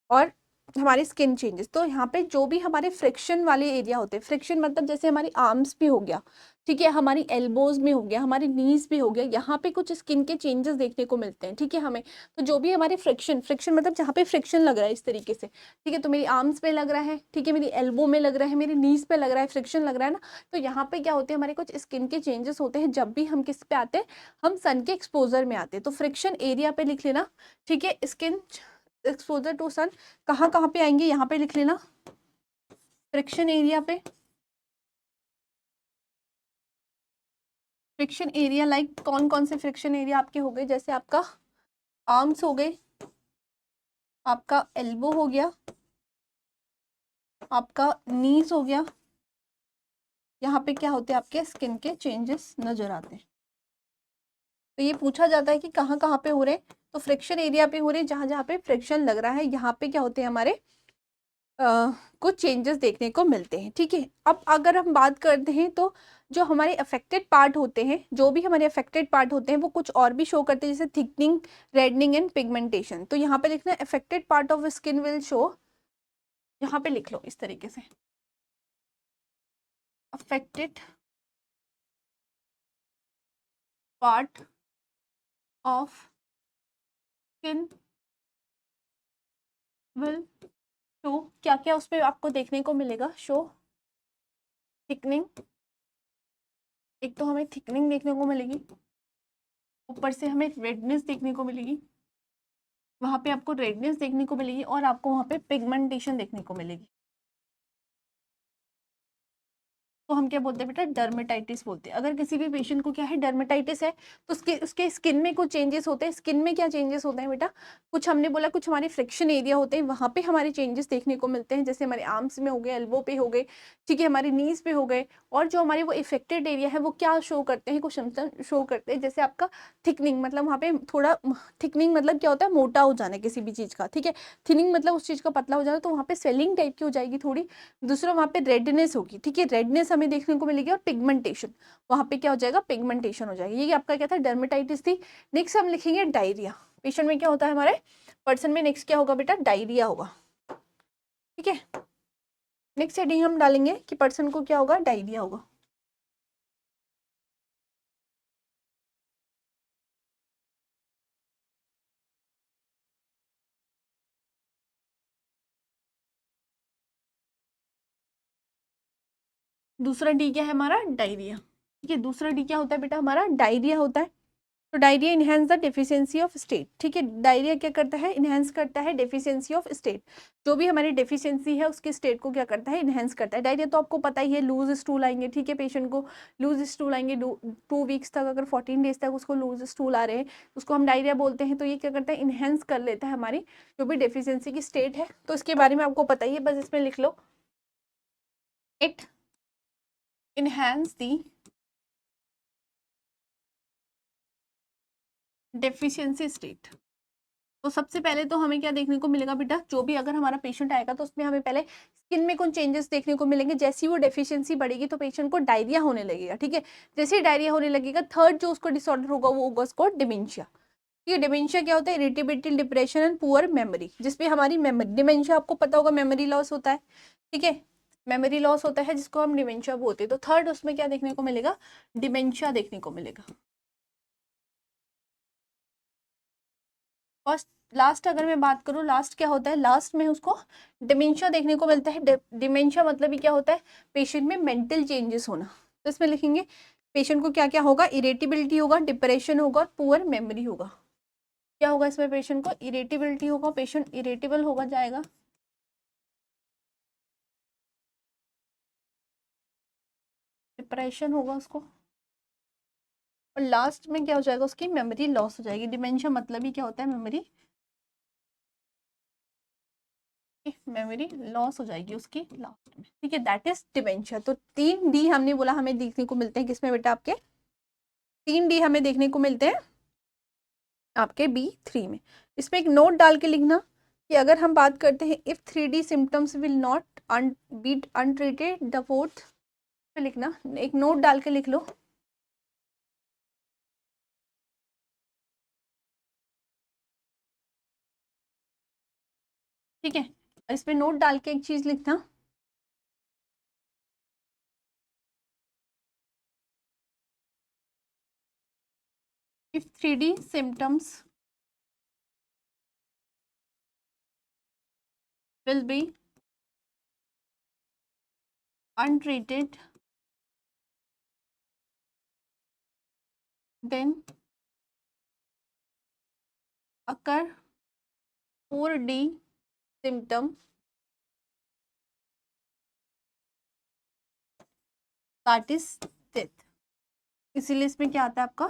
और हमारे स्किन चेंजेस। तो यहाँ पे जो भी हमारे फ्रिक्शन वाले एरिया होते हैं, फ्रिक्शन मतलब जैसे हमारी आर्म्स पे हो गया, ठीक है, हमारी एल्बोज में हो गया, हमारी नीज पे हो गया, यहाँ पे कुछ स्किन के चेंजेस देखने को मिलते हैं। ठीक है, हमें तो जो भी हमारे फ्रिक्शन, फ्रिक्शन मतलब जहाँ पे फ्रिक्शन लग रहा है इस तरीके से। ठीक है, तो मेरी आर्म्स पे लग रहा है, ठीक है, मेरी एल्बो में लग रहा है, मेरी नीज पे लग रहा है, फ्रिक्शन लग रहा है ना। तो यहाँ पे क्या होते हैं, हमारे कुछ स्किन के चेंजेस होते हैं जब भी हम किस पे आते हैं, हम सन के एक्सपोजर में आते हैं। तो फ्रिक्शन एरिया पे लिख लेना। ठीक है, स्किन एक्सपोजर टू सन कहाँ कहाँ पे आएंगे, यहाँ पे लिख लेना फ्रिक्शन एरिया पे। फ्रिक्शन एरिया लाइक कौन कौन से फ्रिक्शन एरिया आपके हो गए, जैसे आपका आर्म्स हो गए, आपका एल्बो हो गया, आपका नीज हो गया। यहाँ पे क्या होते हैं, आपके स्किन के चेंजेस नजर आते हैं। तो ये पूछा जाता है कि कहाँ कहाँ पे हो रहे हैं, तो फ्रिक्शन एरिया पे हो रहे हैं, जहाँ जहाँ पे फ्रिक्शन लग रहा है, यहाँ पे क्या होते हैं हमारे कुछ चेंजेस देखने को मिलते हैं। ठीक है, अब अगर हम बात करते हैं, तो जो हमारे अफेक्टेड पार्ट होते हैं, जो भी हमारे अफेक्टेड पार्ट होते हैं, वो कुछ और भी शो करते हैं, जैसे थिकनिंग, रेडनिंग एंड पिगमेंटेशन। तो यहाँ पे लिखना affected part of skin will show, यहाँ पे लिख लो इस तरीके से, affected part of skin will show, क्या क्या उस पर आपको देखने को मिलेगा, शो थिकनिंग, एक तो हमें थिकनिंग देखने को मिलेगी, ऊपर से हमें रेडनेस देखने को मिलेगी, वहाँ पे आपको रेडनेस देखने को मिलेगी, और आपको वहाँ पे पिगमेंटेशन देखने को मिलेगी। तो हम क्या बोलते हैं बेटा, डर्मेटाइटिस बोलते हैं। अगर किसी भी पेशेंट को क्या है, डर्मेटाइटिस है, तो उसके स्किन में कुछ चेंजेस होते हैं। स्किन में क्या चेंजेस होते हैं बेटा, कुछ हमने बोला, कुछ हमारे फ्रिक्शन एरिया होते हैं, वहाँ पे हमारे चेंजेस देखने को मिलते हैं, जैसे हमारे आर्म्स में हो गए, एल्बो पे हो गए, ठीक है, हमारी नीज पे हो गए। और जो हमारे वो इफेक्टेड एरिया है, वो क्या शो करते हैं, कुछ सिम्टम शो करते हैं, जैसे आपका थिकनिंग, मतलब वहाँ पे थोड़ा, थिकनिंग मतलब क्या होता है, मोटा हो जाना किसी भी चीज़ का। ठीक है, थिनिंग मतलब उस चीज़ का पतला हो जाना, तो वहाँ पे स्वेलिंग टाइप की हो जाएगी थोड़ी। दूसरा वहाँ पे रेडनेस होगी। ठीक है, रेडनेस हमें देखने को मिलेगी, और पिगमेंटेशन, वहाँ पे क्या हो जाएगा, पिगमेंटेशन हो जाएगी। ये आपका क्या था, डर्मेटाइटिस थी। नेक्स्ट हम लिखेंगे डायरिया। पेशेंट में क्या होता है हमारे, पर्सन में नेक्स्ट क्या होगा बेटा, डायरिया होगा। ठीक है, नेक्स्ट हेडिंग हम डालेंगे कि पर्सन को क्या होगा, डायरिया होगा। दूसरा डी क्या है हमारा, डायरिया। ठीक है, दूसरा डी क्या होता है बेटा हमारा, डायरिया होता है। तो diarrhoea enhance the deficiency of state. ठीक है, डायरिया क्या करता है, इनहेंस करता है डेफिशिएंसी ऑफ स्टेट। जो भी हमारी डेफिशिएंसी है उसके स्टेट को क्या करता है, इनहेंस करता है। डायरिया तो आपको पता ही है, लूज स्टूल आएंगे। ठीक है, पेशेंट को लूज स्टूल आएंगे 2 वीक्स तक, अगर 14 डेज तक उसको लूज स्टूल आ रहे हैं उसको हम डायरिया बोलते हैं। तो ये क्या करता है, इनहेंस कर लेता है हमारी जो भी डेफिशिएंसी की स्टेट है। तो इसके बारे में आपको पता ही है, बस इसमें लिख लो, it enhance the deficiency state. तो सबसे पहले तो हमें क्या देखने को मिलेगा बेटा, जो भी अगर हमारा पेशेंट आएगा तो उसमें हमें पहले स्किन में कुछ चेंजेस देखने को मिलेंगे। जैसे ही वो डेफिशिएंसी बढ़ेगी तो पेशेंट को डायरिया होने लगेगा। ठीक है, जैसे ही डायरिया होने लगेगा, थर्ड जो उसको डिसऑर्डर होगा वो होगा उसको डिमेंशिया। ठीक है, डिमेंशिया क्या होता है, irritability, depression and poor memory, जिसमें हमारी मेमोरी, डिमेंशिया आपको पता होगा मेमोरी लॉस होता है। ठीक है, मेमोरी लॉस होता है जिसको हम डिमेंशिया बोलते हैं। तो थर्ड उसमें क्या देखने को मिलेगा, डिमेंशिया देखने को मिलेगा। और लास्ट अगर मैं बात करूँ, लास्ट क्या होता है, लास्ट में उसको डिमेंशिया देखने को मिलता है। डिमेंशिया मतलब ही क्या होता है, पेशेंट में मेंटल चेंजेस होना। तो इसमें लिखेंगे पेशेंट को क्या क्या होगा, इरेटिबिलिटी होगा, डिप्रेशन होगा, पुअर मेमोरी होगा। क्या होगा इसमें, पेशेंट को इरेटिबिलिटी होगा, पेशेंट इरेटेबल होगा जाएगा, डिप्रेशन होगा उसको, और लास्ट में क्या हो जाएगा, उसकी मेमोरी लॉस हो जाएगी। डिमेंशिया मतलब ही क्या होता है, मेमोरी मेमोरी लॉस हो जाएगी उसकी लास्ट में। ठीक है, दैट इज डिमेंशिया। तो 3 डी हमने बोला हमें देखने को मिलते हैं किसमें बेटा, आपके 3 डी हमें देखने को मिलते हैं आपके B3 में। इसमें एक नोट डाल के लिखना कि अगर हम बात करते हैं if 3D symptoms will not be untreated the fourth, लिखना, एक नोट डाल के लिख लो। ठीक है, इसमें नोट डाल के एक चीज लिखना, if 3D symptoms will be untreated, then occur 4D symptom, that is death। इसीलिए इसमें क्या आता है आपका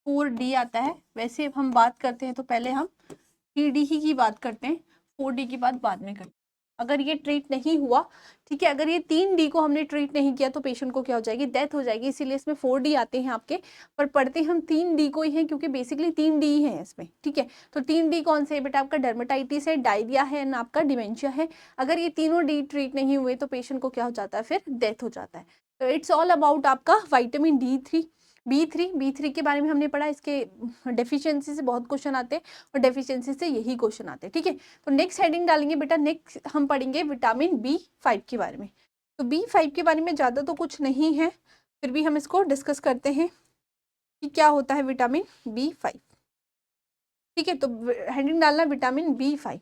4D आता है। वैसे हम बात करते हैं तो पहले हम 3D ही की बात करते हैं, 4D की बात बाद में करते हैं। अगर ये ट्रीट नहीं हुआ, ठीक है, अगर ये 3D को हमने ट्रीट नहीं किया तो पेशेंट को क्या हो जाएगी, डेथ हो जाएगी। इसीलिए इसमें 4D आते हैं आपके, पर पढ़ते हम 3D को ही हैं क्योंकि बेसिकली 3D ही है इसमें। ठीक है, तो 3D कौन से है बेटा, आपका डर्मेटाइटिस है, डायरिया है ना, आपका डिमेंशिया है। अगर ये तीनों डी ट्रीट नहीं हुए तो पेशेंट को क्या हो जाता है, फिर डेथ हो जाता है। तो इट्स ऑल अबाउट आपका विटामिन D3। बी थ्री के बारे में हमने पढ़ा, इसके डेफिशिएंसी से बहुत क्वेश्चन आते हैं और डेफिशिएंसी से यही क्वेश्चन आते हैं। ठीक है, तो नेक्स्ट हेडिंग डालेंगे बेटा, नेक्स्ट हम पढ़ेंगे विटामिन B5 के बारे में। तो B5 के बारे में ज़्यादा तो कुछ नहीं है, फिर भी हम इसको डिस्कस करते हैं कि क्या होता है विटामिन B5। ठीक है, तो हेडिंग डालना विटामिन B5।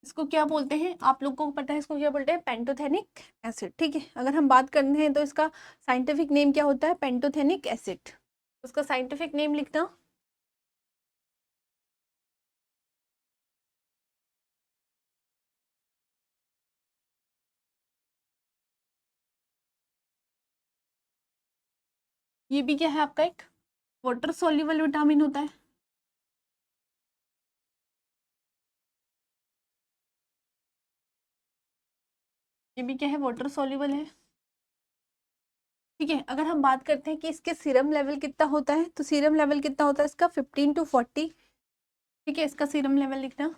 इसको क्या बोलते हैं, आप लोगों को पता है इसको क्या बोलते हैं, पेंटोथेनिक एसिड। ठीक है, अगर हम बात करते हैं तो इसका साइंटिफिक नेम क्या होता है, पेंटोथेनिक एसिड। उसका साइंटिफिक नेम लिखना, ये भी क्या है आपका एक वाटर सोल्यूबल विटामिन होता है। ये भी क्या है, वाटर सोल्यूबल है। ठीक है, अगर हम बात करते हैं कि इसके सीरम लेवल कितना होता है, तो सीरम लेवल कितना होता है इसका 15 to 40। ठीक है, इसका सीरम लेवल लिखना।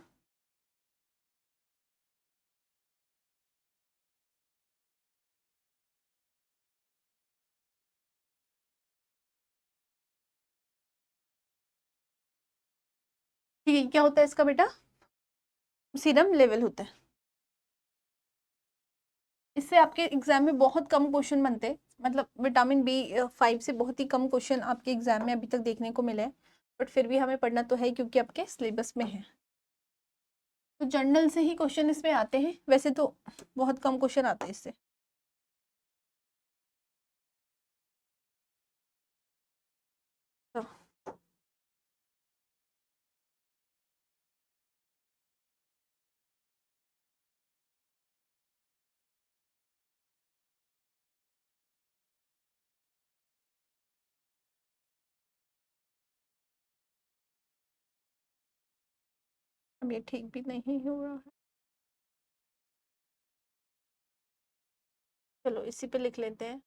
ठीक है, क्या होता है इसका बेटा, सीरम लेवल होता है। इससे आपके एग्जाम में बहुत कम क्वेश्चन बनते हैं, मतलब विटामिन B5 से बहुत ही कम क्वेश्चन आपके एग्जाम में अभी तक देखने को मिले हैं, बट फिर भी हमें पढ़ना तो है क्योंकि आपके सिलेबस में है। तो जर्नल से ही क्वेश्चन इसमें आते हैं, वैसे तो बहुत कम क्वेश्चन आते हैं इससे। तो अब ये ठीक भी नहीं हो रहा है, चलो इसी पे लिख लेते हैं।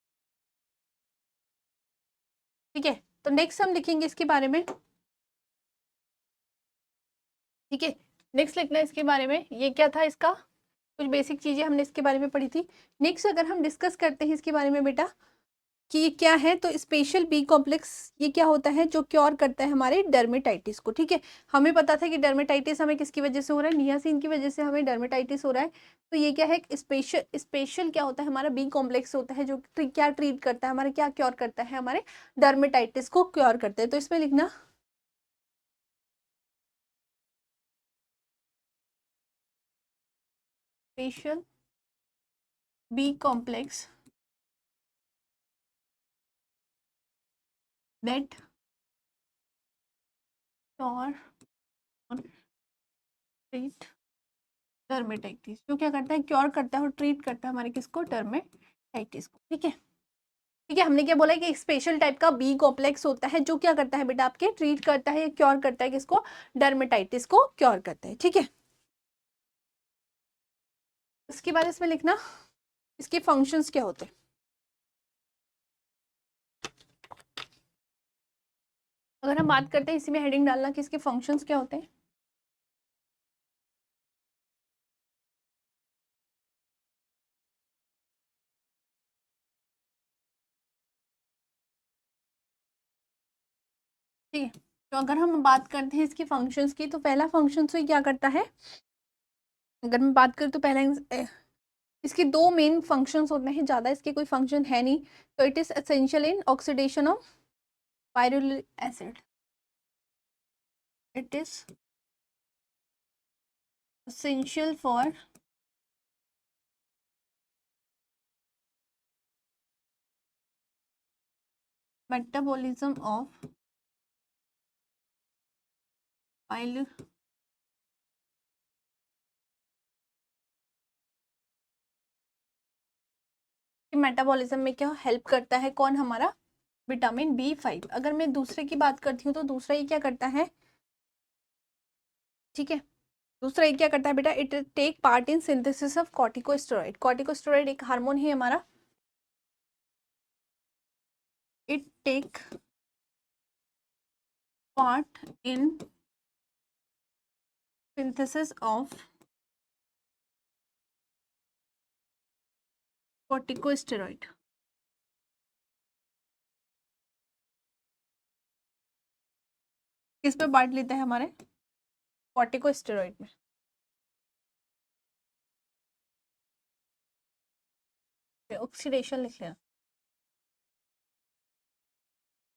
ठीक है, तो नेक्स्ट हम लिखेंगे इसके बारे में। ठीक है, नेक्स्ट लिखना है इसके बारे में, ये क्या था इसका, कुछ बेसिक चीजें हमने इसके बारे में पढ़ी थी। नेक्स्ट अगर हम डिस्कस करते हैं इसके बारे में बेटा कि ये क्या है, तो स्पेशल बी कॉम्प्लेक्स ये क्या होता है, जो क्योर करता है हमारे डर्मेटाइटिस को। ठीक है, हमें पता था कि डर्मेटाइटिस हमें किसकी वजह से हो रहा है, नियासिन की वजह से हमें डर्मेटाइटिस हो रहा है। तो ये क्या है, स्पेशल स्पेशल क्या होता है, हमारा बी कॉम्प्लेक्स होता है जो क्या ट्रीट करता है, हमारे क्या क्योर करता है, हमारे डर्मेटाइटिस को क्योर करता है। तो इसमें लिखना special B complex that cure और ट्रीट डर्मेटाइटिस, जो क्या करता है, क्योर करता है और ट्रीट करता है हमारे किसको, डर्मेटाइटिस को। ठीक है, ठीक है, हमने क्या बोला है कि एक स्पेशल टाइप का बी कॉम्प्लेक्स होता है जो क्या करता है बेटा, आपके ट्रीट करता है, क्योर करता है किसको, डर्मेटाइटिस को क्योर करता है। ठीक है, इसके बाद इसमें लिखना इसके फंक्शंस क्या होते हैं। अगर हम बात करते हैं, इसी में हेडिंग डालना कि इसके फंक्शंस क्या होते हैं। ठीक है, तो अगर हम बात करते हैं इसके फंक्शंस की, तो पहला फंक्शन तो ये क्या करता है, अगर मैं बात करूँ तो पहला इसके दो मेन फंक्शंस होते हैं, ज़्यादा इसके कोई फंक्शन है नहीं। तो it is essential in oxidation of pyruvic acid, it is essential for metabolism of pyruvate। Metabolism में क्या हेल्प करता है, कौन, हमारा विटामिन B5। अगर मैं दूसरे की बात करती हूँ तो दूसरा ये क्या करता है, ठीक है, दूसरा ये क्या करता है बेटा, it take part in synthesis of corticosteroid. Corticosteroid एक हार्मोन है हमारा, it take part in synthesis of corticosteroid. किस पे पार्ट लेता है, हमारे कॉर्टिकोस्टेरॉइड में। ऑक्सीडेशन लिख लेना।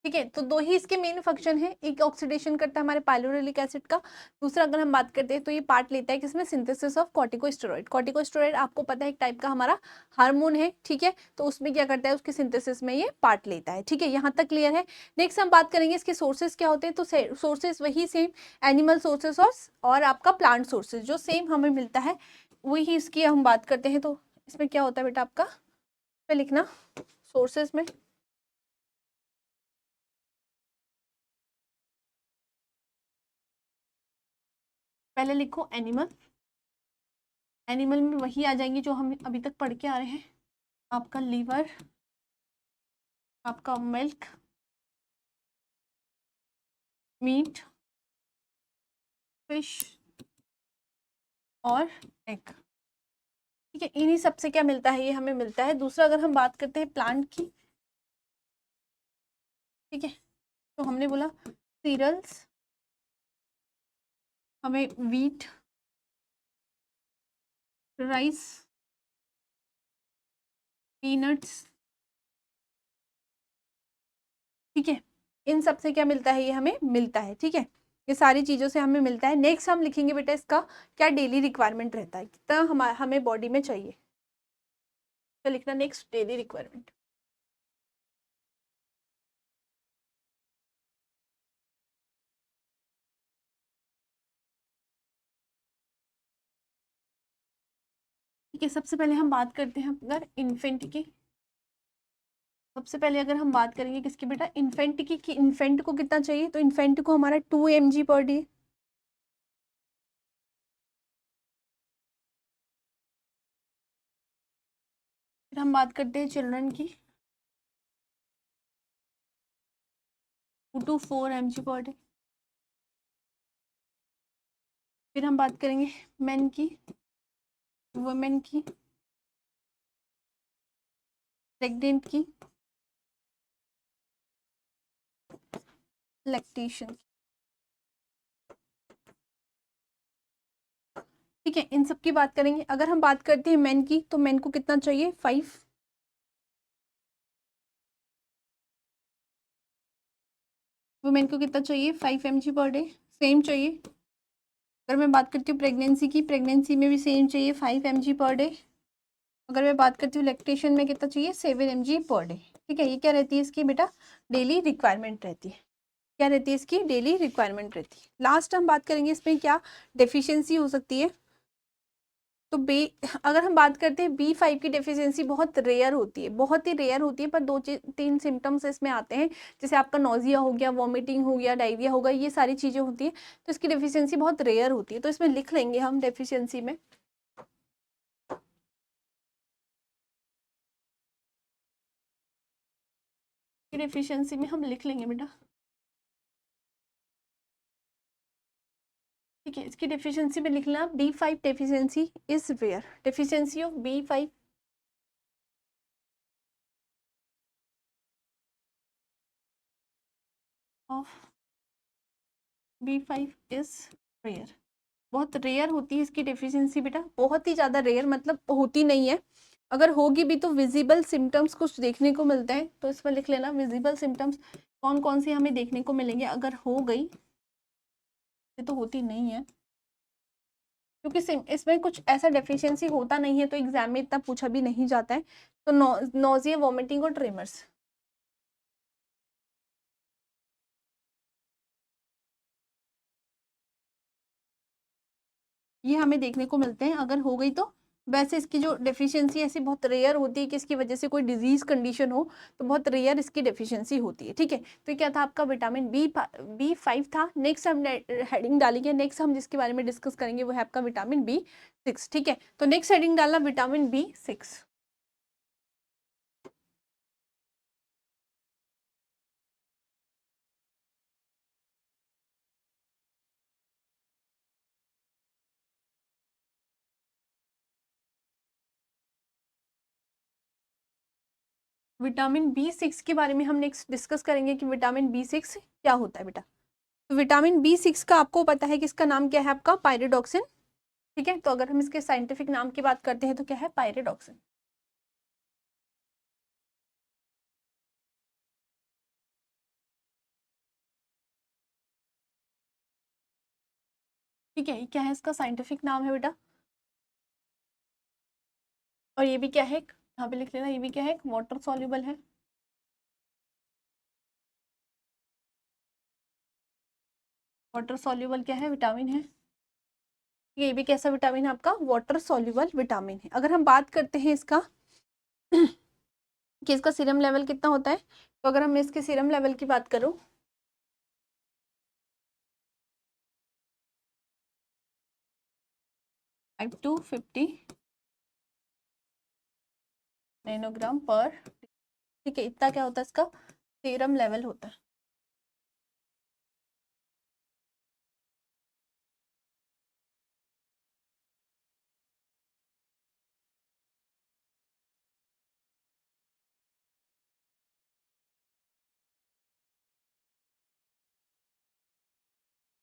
ठीक है, तो दो ही इसके मेन फंक्शन है, एक ऑक्सीडेशन करता है हमारे पायलोरेलिक एसिड का, दूसरा अगर हम बात करते हैं तो ये पार्ट लेता है किसमें, सिंथेसिस ऑफ कॉर्टिकोस्टेरॉइड। कॉर्टिकोस्टेरॉइड आपको पता है एक टाइप का हमारा हार्मोन है। ठीक है, तो उसमें क्या करता है, उसके सिंथेसिस में ये पार्ट लेता है। ठीक है, यहाँ तक क्लियर है। नेक्स्ट हम बात करेंगे इसके सोर्सेज क्या होते हैं, तो सोर्सेज वही सेम एनिमल सोर्सेज और आपका प्लांट सोर्सेज जो सेम हमें मिलता है, वही इसकी हम बात करते हैं। तो इसमें क्या होता है बेटा आपका, पे लिखना सोर्सेज में पहले लिखो एनिमल। एनिमल में वही आ जाएंगे जो हम अभी तक पढ़ के आ रहे हैं, आपका लीवर, आपका मिल्क, मीट, फिश और एग। ठीक है, इन्हीं सब से क्या मिलता है, ये हमें मिलता है। दूसरा अगर हम बात करते हैं प्लांट की, ठीक है, तो हमने बोला सीरियल्स, हमें वीट, राइस, पीनट्स, ठीक है, इन सब से क्या मिलता है, ये हमें मिलता है। ठीक है, ये सारी चीज़ों से हमें मिलता है। नेक्स्ट हम लिखेंगे बेटा इसका क्या डेली रिक्वायरमेंट रहता है, कितना हमें बॉडी में चाहिए। तो लिखना नेक्स्ट डेली रिक्वायरमेंट। ठीक है, सबसे पहले हम बात करते हैं अगर इन्फेंट की। सबसे पहले अगर हम बात करेंगे किसकी बेटा, इन्फेंट की, कि इन्फेंट को कितना चाहिए, तो इन्फेंट को हमारा 2 mg पर डे। फिर हम बात करते हैं चिल्ड्रन की, 2 to 4 mg पर डे। फिर हम बात करेंगे मेन की, वुमेन की, प्रेग्नेंट की, लैक्टेशन। ठीक है, इन सब की बात करेंगे। अगर हम बात करते हैं मेन की, तो मेन को कितना चाहिए, 5। वुमेन को कितना चाहिए, 5 mg पर डे, सेम चाहिए। अगर मैं बात करती हूँ प्रेगनेंसी की, प्रेगनेंसी में भी सेम चाहिए, 5 mg पर डे। अगर मैं बात करती हूँ लैक्टेशन में कितना चाहिए, 7 mg पर डे। ठीक है, ये क्या रहती है इसकी बेटा, डेली रिक्वायरमेंट रहती है। क्या रहती है इसकी, डेली रिक्वायरमेंट रहती है। लास्ट हम बात करेंगे इसमें क्या डेफिशिएंसी हो सकती है। तो अगर हम बात करते हैं B5 की डेफिशिएंसी बहुत रेयर होती है, बहुत ही रेयर होती है, पर 2-3 सिम्टम्स इसमें आते हैं। जैसे आपका नोजिया हो गया, वॉमिटिंग हो गया, डायरिया होगा, ये सारी चीज़ें होती है। तो इसकी डेफिशिएंसी बहुत रेयर होती है, तो इसमें लिख लेंगे हम डेफिशिएंसी में। डेफिशिएंसी में हम लिख लेंगे बेटा। ठीक है, इसकी डेफिशिएंसी में लिखना B5 deficiency is rare, deficiency of B5 of B5 is rare. बहुत रेयर होती है इसकी डेफिशिएंसी बेटा, बहुत ही ज़्यादा रेयर, मतलब होती नहीं है। अगर होगी भी तो विजिबल सिम्टम्स कुछ देखने को मिलते हैं, तो इसमें लिख लेना विजिबल सिम्टम्स कौन कौन से हमें देखने को मिलेंगे अगर हो गई। ये तो होती नहीं है, क्योंकि इसमें कुछ ऐसा डेफिशिएंसी होता नहीं है, तो एग्जाम में इतना पूछा भी नहीं जाता है। तो नोजिया, वॉमिटिंग और ट्रेमर्स, ये हमें देखने को मिलते हैं अगर हो गई तो। वैसे इसकी जो डेफिशिएंसी ऐसी बहुत रेयर होती है कि इसकी वजह से कोई डिजीज कंडीशन हो, तो बहुत रेयर इसकी डेफिशिएंसी होती है। ठीक है, तो क्या था आपका विटामिन B5 था। नेक्स्ट हम हेडिंग डालेंगे, नेक्स्ट हम जिसके बारे में डिस्कस करेंगे वो है आपका विटामिन B6। ठीक है, तो नेक्स्ट हेडिंग डालना विटामिन B6। विटामिन B6 के बारे में हम नेक्स्ट डिस्कस करेंगे कि विटामिन B6 क्या होता है बेटा। तो विटामिन B6 का आपको पता है कि इसका नाम क्या है, आपका पायरिडॉक्सिन। ठीक है, तो अगर हम इसके साइंटिफिक नाम की बात करते हैं तो क्या है, पायरिडॉक्सिन। ठीक है, ये क्या है, इसका साइंटिफिक नाम है बेटा। और ये भी क्या है, यहाँ पे लिख लेना, ये भी क्या है, वाटर सॉल्युबल है। वाटर सॉल्युबल क्या है, विटामिन है। ये भी कैसा विटामिन है आपका, वाटर सॉल्युबल विटामिन है। अगर हम बात करते हैं इसका कि इसका सीरम लेवल कितना होता है, तो अगर हम इसके सीरम लेवल की बात करूँ, 5 to 50 नैनोग्राम पर। ठीक है, इतना क्या होता है इसका सीरम लेवल होता है।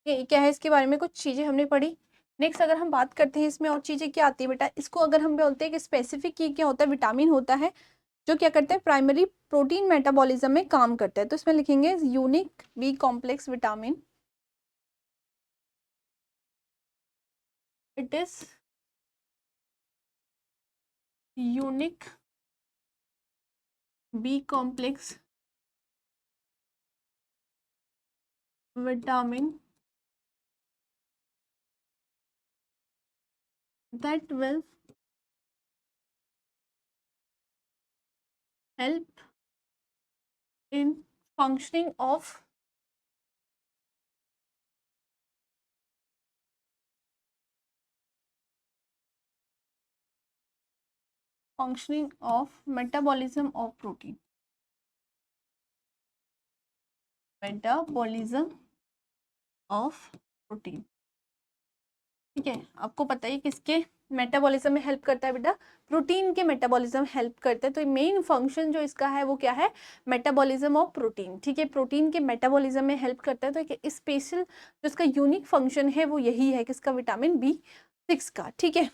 ये क्या है, इसके बारे में कुछ चीजें हमने पढ़ी। नेक्स्ट अगर हम बात करते हैं इसमें और चीजें क्या आती है बेटा, इसको अगर हम बोलते हैं कि स्पेसिफिक की क्या होता है, विटामिन होता है जो क्या करते हैं प्राइमरी प्रोटीन मेटाबॉलिज्म में काम करता है। तो इसमें लिखेंगे unique B complex vitamin, it is unique B complex vitamin that will help in functioning of metabolism of protein, metabolism of protein। ठीक है, आपको पता है किसके मेटाबॉलिज्म में हेल्प करता है बेटा, प्रोटीन के मेटाबॉलिज्म हेल्प करता है। तो मेन फंक्शन जो इसका है वो क्या है, मेटाबॉलिज्म ऑफ प्रोटीन। ठीक है, प्रोटीन के मेटाबॉलिज्म में हेल्प करता है। तो एक स्पेशल जो इसका यूनिक फंक्शन है वो यही है किसका, विटामिन B6 का। ठीक है,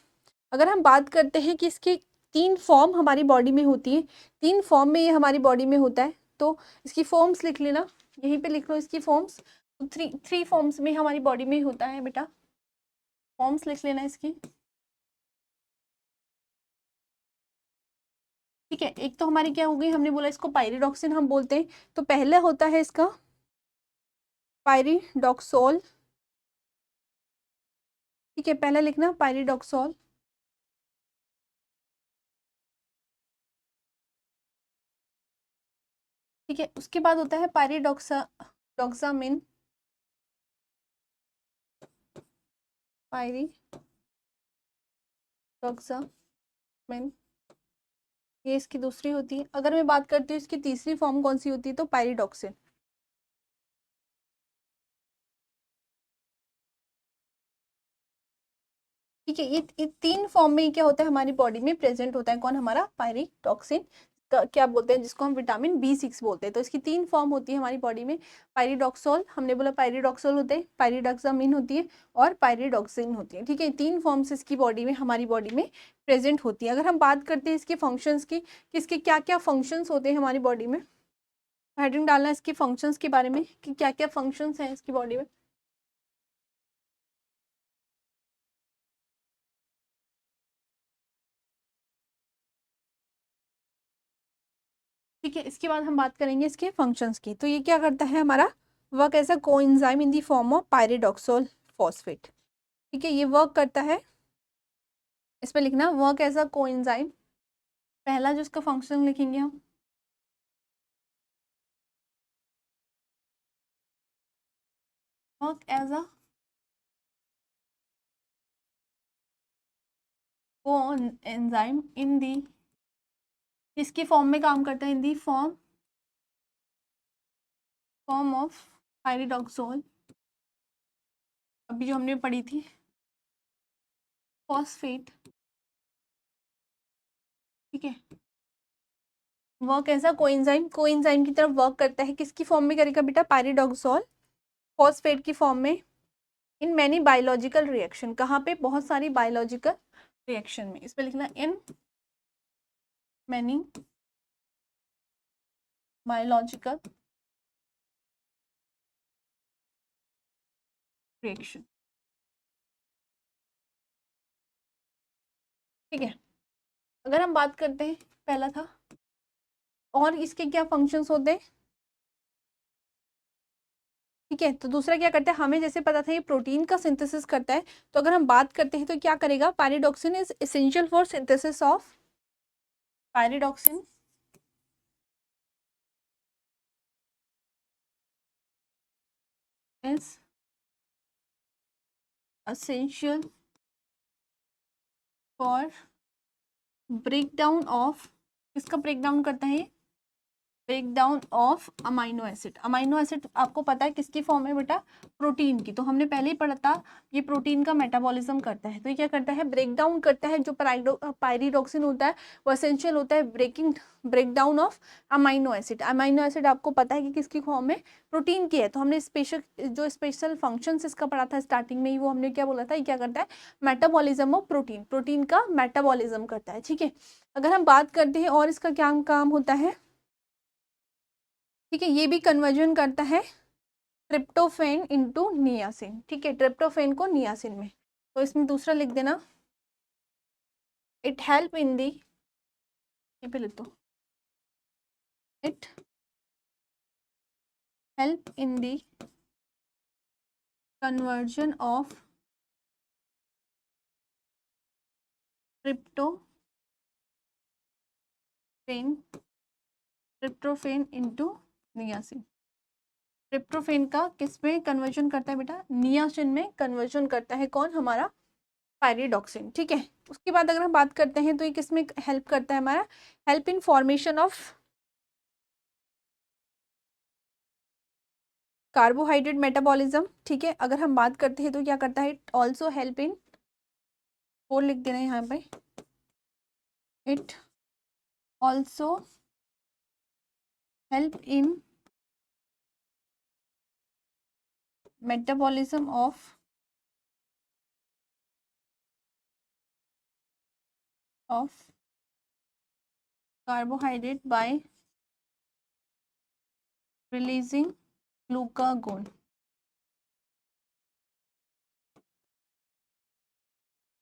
अगर हम बात करते हैं कि इसकी 3 फॉर्म हमारी बॉडी में होती है, 3 फॉर्म में ये हमारी बॉडी में होता है। तो इसकी फॉर्म्स लिख लेना, यहीं पे लिख लो इसकी फॉर्म्स। तो थ्री फॉर्म्स में हमारी बॉडी में होता है बेटा, फॉर्म्स लिख लेना इसकी। ठीक है, एक तो हमारी क्या हो गई, हमने बोला इसको पायरिडॉक्सिन हम बोलते हैं। तो पहले होता है इसका पायरिडॉक्सोल। ठीक है, पहले लिखना पायरिडॉक्सोल। ठीक है, उसके बाद होता है पायरिडॉक्सामिन, पायरिडॉक्सामिन ये इसकी दूसरी होती है। अगर मैं बात करती हूँ इसकी तीसरी फॉर्म कौन सी होती है, तो पायरिडॉक्सिन। ठीक है, ये 3 फॉर्म में क्या होता है हमारी बॉडी में प्रेजेंट होता है, कौन, हमारा पायरिडॉक्सिन क्या बोलते हैं, जिसको हम विटामिन B6 बोलते हैं। तो इसकी 3 फॉर्म होती है हमारी बॉडी में, पायरिडॉक्सोल, हमने बोला पायरिडॉक्सोल होते हैं, पायरिडॉक्सामिन होती है और पायरिडॉक्सिन होती है। ठीक है, 3 फॉर्म्स इसकी बॉडी में, हमारी बॉडी में प्रेजेंट होती है। अगर हम बात करते हैं इसके फंक्शंस की, किसके क्या क्या फंक्शंस होते हैं हमारी बॉडी में, हेडिंग डालना इसके फंक्शंस के बारे में कि क्या क्या फंक्शंस हैं इसकी बॉडी में। ठीक है, इसके बाद हम बात करेंगे इसके फंक्शंस की। तो ये क्या करता है हमारा, work as a coenzyme in the form of pyridoxal phosphate. ठीक है, ये वर्क करता है, इसमें लिखना वर्क एज अ कोएंजाइम, पहला जो इसका फंक्शन लिखेंगे हम, वर्क एज अ कोएंजाइम इन दी, इसकी फॉर्म में काम करता है, इन दी फॉर्म ऑफ पायरिडॉक्सोल, अभी जो हमने पढ़ी थी फॉस्फेट। ठीक है, work as a coenzyme, coenzyme की तरफ वर्क करता है, किसकी फॉर्म में करेगा बेटा, पायरिडॉक्सोल फॉस्फेट की फॉर्म में, इन मैनी बायोलॉजिकल रिएक्शन, कहाँ पे, बहुत सारी बायोलॉजिकल रिएक्शन में। इसमें लिखना इन मैनी बायोलॉजिकल रिएक्शन। ठीक है, अगर हम बात करते हैं, पहला था, और इसके क्या फंक्शंस होते हैं। ठीक है, तो दूसरा क्या करता है, हमें जैसे पता था ये प्रोटीन का सिंथेसिस करता है। तो अगर हम बात करते हैं तो क्या करेगा, pyridoxine is essential for synthesis of, pyridoxine is essential for break down of, किसका ब्रेक डाउन करता है ये, break down of amino acid. Amino acid आपको पता है किसकी फॉर्म है बेटा, प्रोटीन की। तो हमने पहले ही पढ़ा था ये प्रोटीन का मेटाबॉलिज्म करता है। तो ये क्या करता है, ब्रेक डाउन करता है। जो पायरिडॉक्सिन होता है वो एसेंशियल होता है break down of amino acid. Amino acid आपको पता है कि किसकी फॉर्म है, प्रोटीन की है। तो हमने स्पेशल फंक्शन इसका पढ़ा था स्टार्टिंग में ही, वो हमने क्या बोला था, ये क्या करता है, मेटाबॉलिज्म ऑफ प्रोटीन, प्रोटीन का मेटाबॉलिज्म करता है। ठीक है, अगर हम बात करते हैं और इसका क्या काम होता है, ठीक है, ये भी कन्वर्जन करता है ट्रिप्टोफेन इनटू नियासिन। ठीक है, ट्रिप्टोफेन को नियासिन में। तो इसमें दूसरा लिख देना, इट हेल्प इन दी, ये पे लिख दो, it help in the conversion of tryptophan into niacin. Tryptophan का किस में कन्वर्जन करता है बेटा, नियासिन में कन्वर्जन करता है। कौन, हमारा पायरिडॉक्सिन। ठीक है, उसके बाद अगर हम बात करते हैं तो ये किस में हेल्प करता है, हमारा help in formation of carbohydrate metabolism. ठीक है, अगर हम बात करते हैं तो क्या करता है, ऑल्सो हेल्प इन, और लिख देना है यहाँ पे, it also help in metabolism of carbohydrate bye releasing glucagon.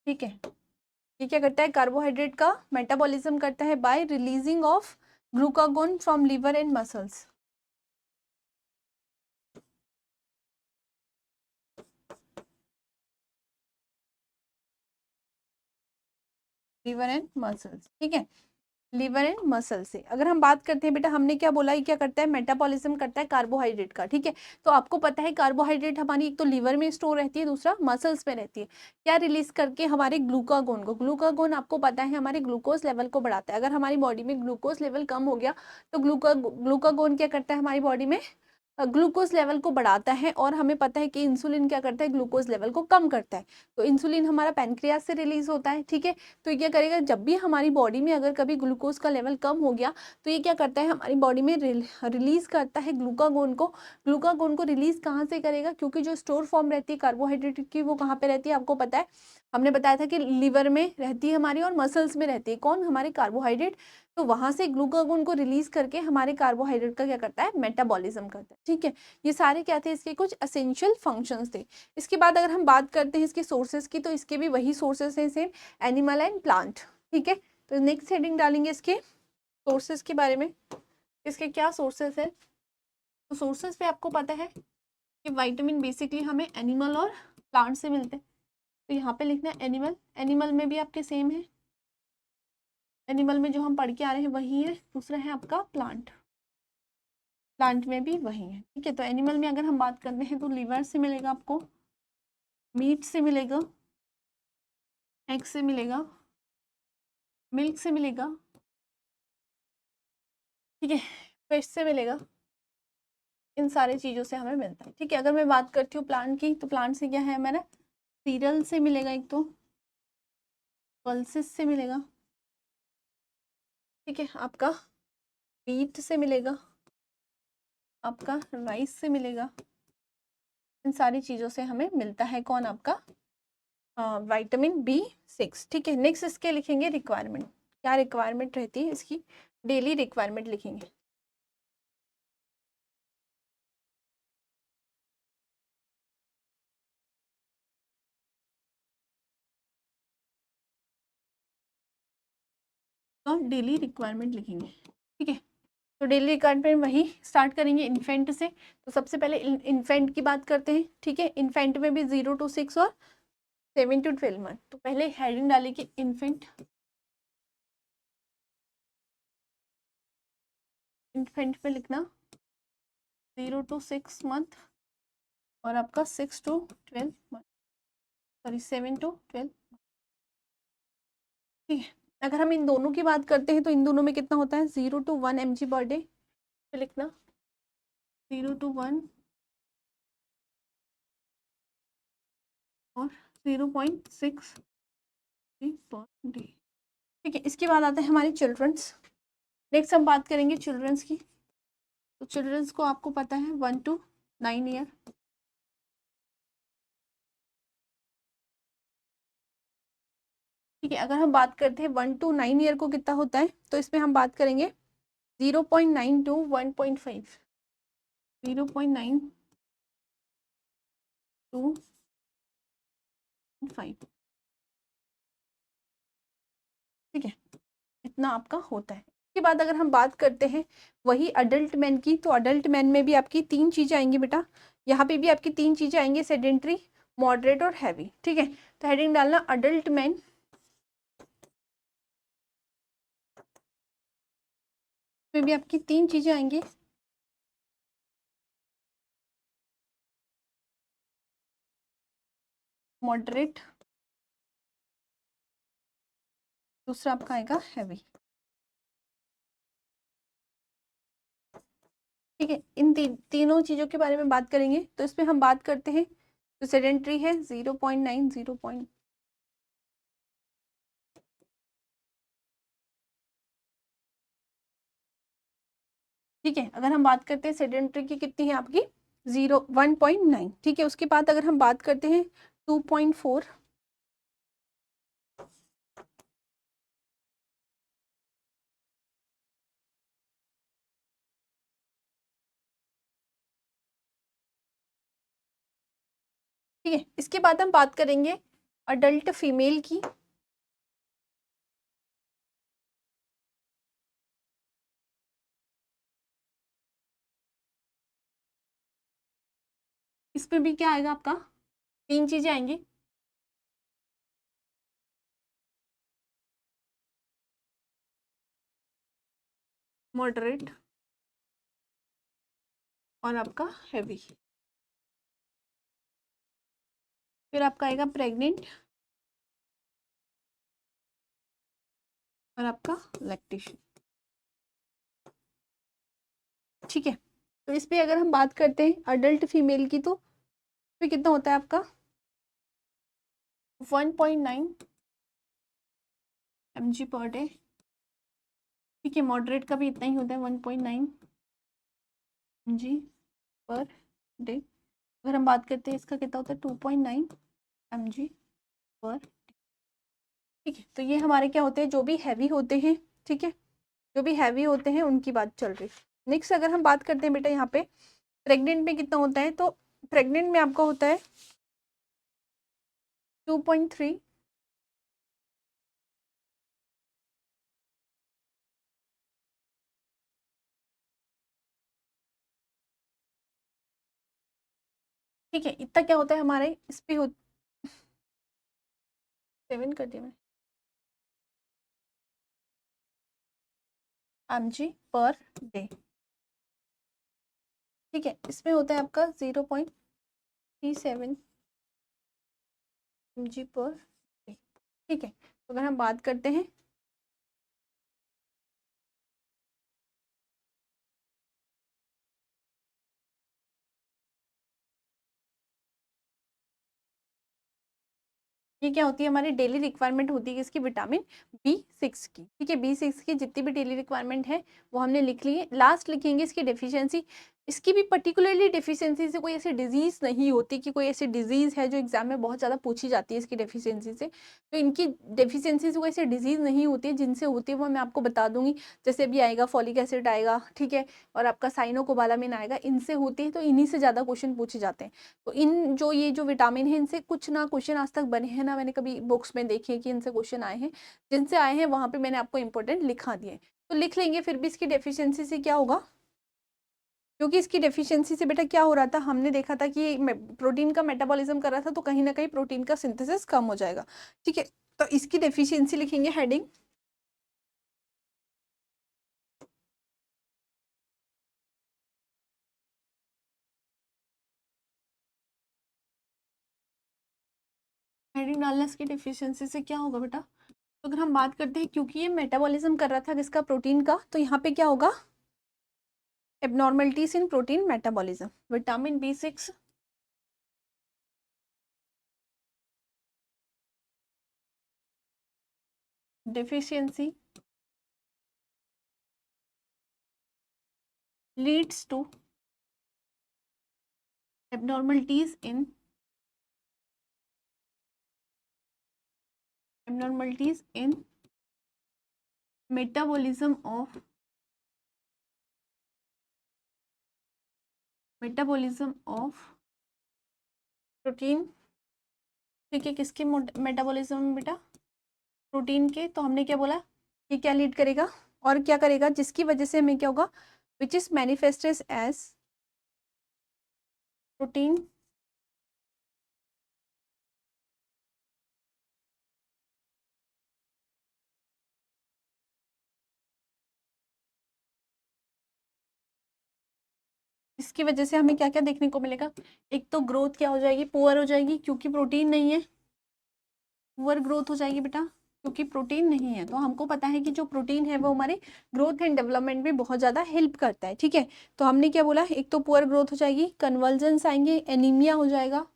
ठीक है, ये क्या करता है, कार्बोहाइड्रेट का मेटाबॉलिज्म करता है bye releasing of glucagon from liver and muscles. Liver and muscles. ठीक है, लिवर एंड मसल से अगर हम बात करते हैं बेटा, हमने क्या बोला, ये क्या करता है, मेटाबॉलिज्म करता है कार्बोहाइड्रेट का। ठीक है, तो आपको पता है कार्बोहाइड्रेट हमारी एक तो लिवर में स्टोर रहती है, दूसरा मसल्स में रहती है। क्या रिलीज करके, हमारे ग्लूकागोन को। ग्लूकागोन आपको पता है हमारे ग्लूकोज लेवल को बढ़ाता है। अगर हमारी बॉडी में ग्लूकोज लेवल कम हो गया तो ग्लूकागोन क्या करता है, हमारी बॉडी में ग्लूकोज लेवल को बढ़ाता है। और हमें पता है कि इंसुलिन क्या करता है, ग्लूकोज लेवल को कम करता है। तो इंसुलिन हमारा पैनक्रियास से रिलीज होता है। ठीक है, तो ये क्या करेगा, जब भी हमारी बॉडी में अगर कभी ग्लूकोज का लेवल कम हो गया तो ये क्या करता है, हमारी बॉडी में रिलीज करता है ग्लूकागोन को। ग्लूकागोन को रिलीज कहाँ से करेगा, क्योंकि जो स्टोर फॉर्म रहती है कार्बोहाइड्रेट की वो कहाँ पे रहती है, आपको पता है, हमने बताया था कि लिवर में रहती है हमारी और मसल्स में रहती है। कौन, हमारे कार्बोहाइड्रेट। तो वहां से ग्लूकागोन को रिलीज करके हमारे कार्बोहाइड्रेट का क्या करता है, मेटाबॉलिज्म करता है। ठीक है, ये सारे क्या थे, इसके कुछ एसेंशियल फंक्शंस थे। इसके बाद अगर हम बात करते हैं इसके सोर्सेज की, तो इसके भी वही सोर्सेज हैं सेम, एनिमल एंड प्लांट। ठीक है, तो नेक्स्ट हेडिंग डालेंगे इसके सोर्सेज के बारे में, इसके क्या सोर्सेज है। तो सोर्सेज पे आपको पता है कि विटामिन बेसिकली हमें एनिमल और प्लांट से मिलते हैं। तो यहाँ पे लिखना है एनिमल, एनिमल में भी आपके सेम है, एनिमल में जो हम पढ़ के आ रहे हैं वही है। दूसरा है आपका प्लांट, प्लांट में भी वही है। ठीक है, तो एनिमल में अगर हम बात करते हैं तो लिवर से मिलेगा आपको, मीट से मिलेगा, एग से मिलेगा, मिल्क से मिलेगा, ठीक है, फिश से मिलेगा, इन सारी चीज़ों से हमें मिलता है। ठीक है, अगर मैं बात करती हूँ प्लांट की, तो प्लांट से क्या है हमारा, सीरियल से मिलेगा, एक तो पल्सेस से मिलेगा, ठीक है, आपका व्हीट से मिलेगा, आपका राइस से मिलेगा। इन सारी चीज़ों से हमें मिलता है कौन, आपका विटामिन B6। ठीक है, नेक्स्ट इसके लिखेंगे रिक्वायरमेंट, क्या रिक्वायरमेंट रहती है इसकी, डेली रिक्वायरमेंट लिखेंगे। तो डेली रिक्वायरमेंट लिखेंगे। ठीक है, तो डेली रिक्वायरमेंट वही स्टार्ट करेंगे इन्फेंट से। तो सबसे पहले इन्फेंट की बात करते हैं। ठीक है, इन्फेंट में भी 0 to 6 और 7 to 12 मंथ। तो पहले हेडिंग डालेगी इन्फेंट, इन्फेंट पे लिखना 0 to 6 मंथ और आपका 6 to 12 मंथ, सॉरी 7 to 12। ठीक है, अगर हम इन दोनों की बात करते हैं तो इन दोनों में कितना होता है, 0 to 1 mg पर डे, तो लिखना 0 to 1 और 0.6 पर डे। ठीक है, इसके बाद आते हैं हमारे चिल्ड्रंस। नेक्स्ट हम बात करेंगे चिल्ड्रंस की। तो चिल्ड्रंस को आपको पता है 1 to 9 ईयर। ठीक है, अगर हम बात करते हैं 1 to 9 ईयर को कितना होता है, तो इसमें हम बात करेंगे 0.9 to 1.5, 0.9 to 5। ठीक है, इतना आपका होता है। इसके बाद अगर हम बात करते हैं वही अडल्ट मैन की, तो अडल्ट मैन में भी आपकी 3 चीजें आएंगी बेटा। यहाँ पे भी आपकी 3 चीजें आएंगी, सेडेंट्री, मॉडरेट और हैवी। ठीक है, तो हेडिंग डालना अडल्ट मैन, में भी आपकी 3 चीजें आएंगी, मॉडरेट, दूसरा आपका आएगा हैवी। ठीक है, इन तीनों चीजों के बारे में बात करेंगे। तो इसमें हम बात करते हैं, तो सेडेंट्री है 0.9, 0 ठीक है, अगर हम बात करते हैं सेडेंट्री की कितनी है आपकी 1.9। ठीक है, उसके बाद अगर हम बात करते हैं 2.4, ठीक है, इसके बाद हम बात करेंगे अडल्ट फीमेल की। इसमें भी क्या आएगा आपका, 3 चीजें आएंगी, मॉडरेट और आपका हैवी। फिर आपका आएगा प्रेग्नेंट और आपका लैक्टेशन। ठीक है, तो इस पे अगर हम बात करते हैं अडल्ट फीमेल की, तो फिर कितना होता है आपका 1.9 mg पर डे। ठीक है, मॉडरेट का भी इतना ही होता है 1.9 mg पर डे। अगर हम बात करते हैं इसका कितना होता है 2.9 mg पर। ठीक है, तो ये हमारे क्या होते हैं, जो भी हैवी होते हैं। ठीक है, जो भी हैवी होते हैं उनकी बात चल रही है। नेक्स्ट अगर हम बात करते हैं बेटा यहाँ पे प्रेग्नेंट में कितना होता है, तो प्रेग्नेंट में आपका होता है 2.3। ठीक है, इतना क्या होता है हमारे इस पे 7 कर दिया मैंने, mg पर डे। ठीक है, इसमें होता है आपका 0.37 mg पर डे। ठीक है, तो अगर हम बात करते हैं ये क्या होती है, हमारी डेली रिक्वायरमेंट होती है इसकी विटामिन B6 की। ठीक है, B6 की जितनी भी डेली रिक्वायरमेंट है वो हमने लिख ली है। लास्ट लिखेंगे इसकी डेफिशिएंसी। इसकी भी पर्टिकुलरली डेफिशिएंसी से कोई ऐसी डिजीज नहीं होती कि कोई ऐसी डिजीज है जो एग्जाम में बहुत ज़्यादा पूछी जाती है इसकी डेफिशिएंसी से। तो इनकी डेफिशिएंसी से कोई ऐसी डिजीज नहीं होती है, जिनसे होती है वो मैं आपको बता दूंगी। जैसे भी आएगा फॉलिक एसिड आएगा, ठीक है, और आपका साइनोकोबालामिन आएगा, इनसे होती है, तो इन्हीं से ज़्यादा क्वेश्चन पूछे जाते हैं। तो इन जो ये जो विटामिन है इनसे कुछ ना क्वेश्चन आज तक बने हैं ना, मैंने कभी बुक्स में देखे कि इनसे क्वेश्चन आए हैं। जिनसे आए हैं वहां पे मैंने आपको इंपॉर्टेंट लिखा दिए, तो लिख लेंगे। फिर भी इसकी डेफिशिएंसी से क्या होगा, क्योंकि इसकी डेफिशिएंसी से बेटा क्या हो रहा था, हमने देखा था कि प्रोटीन का मेटाबॉलिज्म कर रहा था, तो कहीं ना कहीं प्रोटीन का सिंथेसिस कम हो जाएगा। ठीक है, तो इसकी डेफिशिएंसी लिखेंगे हेडिंग हेडिंग डालना, इसकी डेफिशिएंसी से क्या होगा बेटा। तो अगर हम बात करते हैं, क्योंकि ये मेटाबॉलिज्म कर रहा था किसका, प्रोटीन का, तो यहाँ पे क्या होगा abnormalities in protein metabolism, vitamin B6 deficiency leads to abnormalities in metabolism of protein. ठीक है, किसके मेटाबॉलिज्म में बेटा? प्रोटीन के। तो हमने क्या बोला कि क्या लीड करेगा और क्या करेगा, जिसकी वजह से हमें क्या होगा, which is manifested as protein इसकी वजह से हमें क्या क्या देखने को मिलेगा। एक तो ग्रोथ क्या हो जाएगी, पुअर हो जाएगी, क्योंकि प्रोटीन नहीं है। पुअर ग्रोथ हो जाएगी बेटा क्योंकि प्रोटीन नहीं है। तो हमको पता है कि जो प्रोटीन है वो हमारे ग्रोथ एंड डेवलपमेंट में बहुत ज़्यादा हेल्प करता है। ठीक है, तो हमने क्या बोला, एक तो पुअर ग्रोथ हो जाएगी, कन्वर्जेंस आएंगे, एनीमिया हो जाएगा,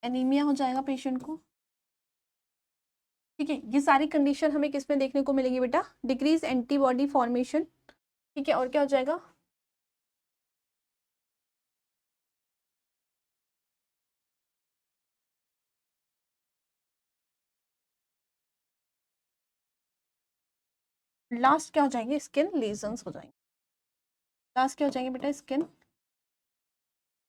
एनीमिया हो जाएगा पेशेंट को। ठीक है, ये सारी कंडीशन हमें किस में देखने को मिलेगी बेटा, डिक्रीज एंटीबॉडी फॉर्मेशन। ठीक है, और क्या हो जाएगा, लास्ट क्या हो जाएंगे, स्किन लीजन्स हो जाएंगे। लास्ट क्या हो जाएंगे बेटा, स्किन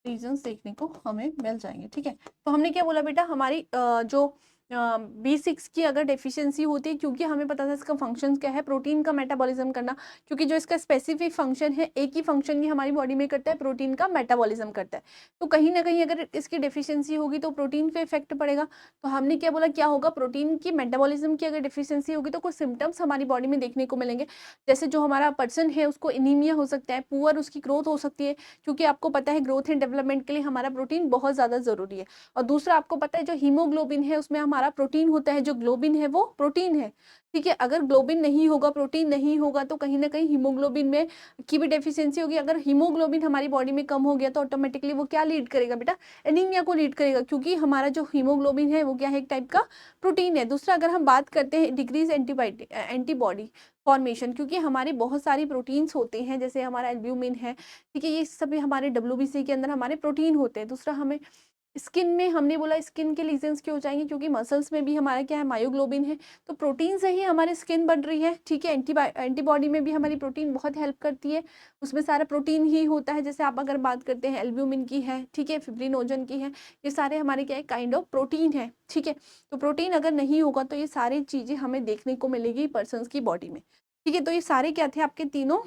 रीजंस देखने को हमें मिल जाएंगे। ठीक है, तो हमने क्या बोला बेटा, हमारी जो B6 की अगर डेफिशिएंसी होती है, क्योंकि हमें पता था इसका फंक्शन क्या है, प्रोटीन का मेटाबॉलिज्म करना, क्योंकि जो इसका स्पेसिफिक फंक्शन है, एक ही फंक्शन ही हमारी बॉडी में करता है, प्रोटीन का मेटाबॉलिज्म करता है। तो कहीं ना कहीं अगर इसकी डेफिशिएंसी होगी तो प्रोटीन पे इफेक्ट पड़ेगा। तो हमने क्या बोला, क्या होगा, प्रोटीन की मेटाबॉलिज्म की अगर डेफिशिएंसी होगी तो कुछ सिम्टम्स हमारी बॉडी में देखने को मिलेंगे। जैसे जो हमारा पर्सन है उसको एनीमिया हो सकता है, पुअर उसकी ग्रोथ हो सकती है, क्योंकि आपको पता है ग्रोथ एंड डेवलपमेंट के लिए हमारा प्रोटीन बहुत ज़्यादा ज़रूरी है। और दूसरा आपको पता है जो हीमोग्लोबिन है उसमें हमारा प्रोटीन होता है, जो ग्लोबिन है वो प्रोटीन है। ठीक है, अगर ग्लोबिन नहीं होगा, प्रोटीन नहीं होगा, तो कहीं ना कहीं हीमोग्लोबिन में की भी डेफिशिएंसी होगी। अगर हीमोग्लोबिन हमारी बॉडी में कम हो गया तो ऑटोमेटिकली वो क्या लीड करेगा बेटा, एनीमिया को लीड करेगा, क्योंकि हमारा जो हीमोग्लोबिन है वो क्या है, एक टाइप का प्रोटीन है। दूसरा अगर हम बात करते हैं डिक्रीज एंटीबॉडी फॉर्मेशन, क्योंकि हमारे बहुत सारी प्रोटीन्स होते हैं, जैसे हमारा एल्ब्यूमिन है। ठीक है, ये सभी हमारे WBC के अंदर हमारे प्रोटीन होते हैं। दूसरा हमें स्किन में, हमने बोला स्किन के लीजन्स क्यों हो जाएंगे, क्योंकि मसल्स में भी हमारा क्या है, मायोग्लोबिन है। तो प्रोटीन से ही हमारी स्किन बन रही है। ठीक है, एंटीबॉडी में भी हमारी प्रोटीन बहुत हेल्प करती है, उसमें सारा प्रोटीन ही होता है। जैसे आप अगर बात करते हैं एल्ब्यूमिन की है, ठीक है, फिब्रिनोजन की है, ये सारे हमारे क्या है, काइंड ऑफ प्रोटीन है। ठीक है, तो प्रोटीन अगर नहीं होगा तो ये सारी चीज़ें हमें देखने को मिलेगी पर्सन की बॉडी में। ठीक है, तो ये सारे क्या थे, आपके तीनों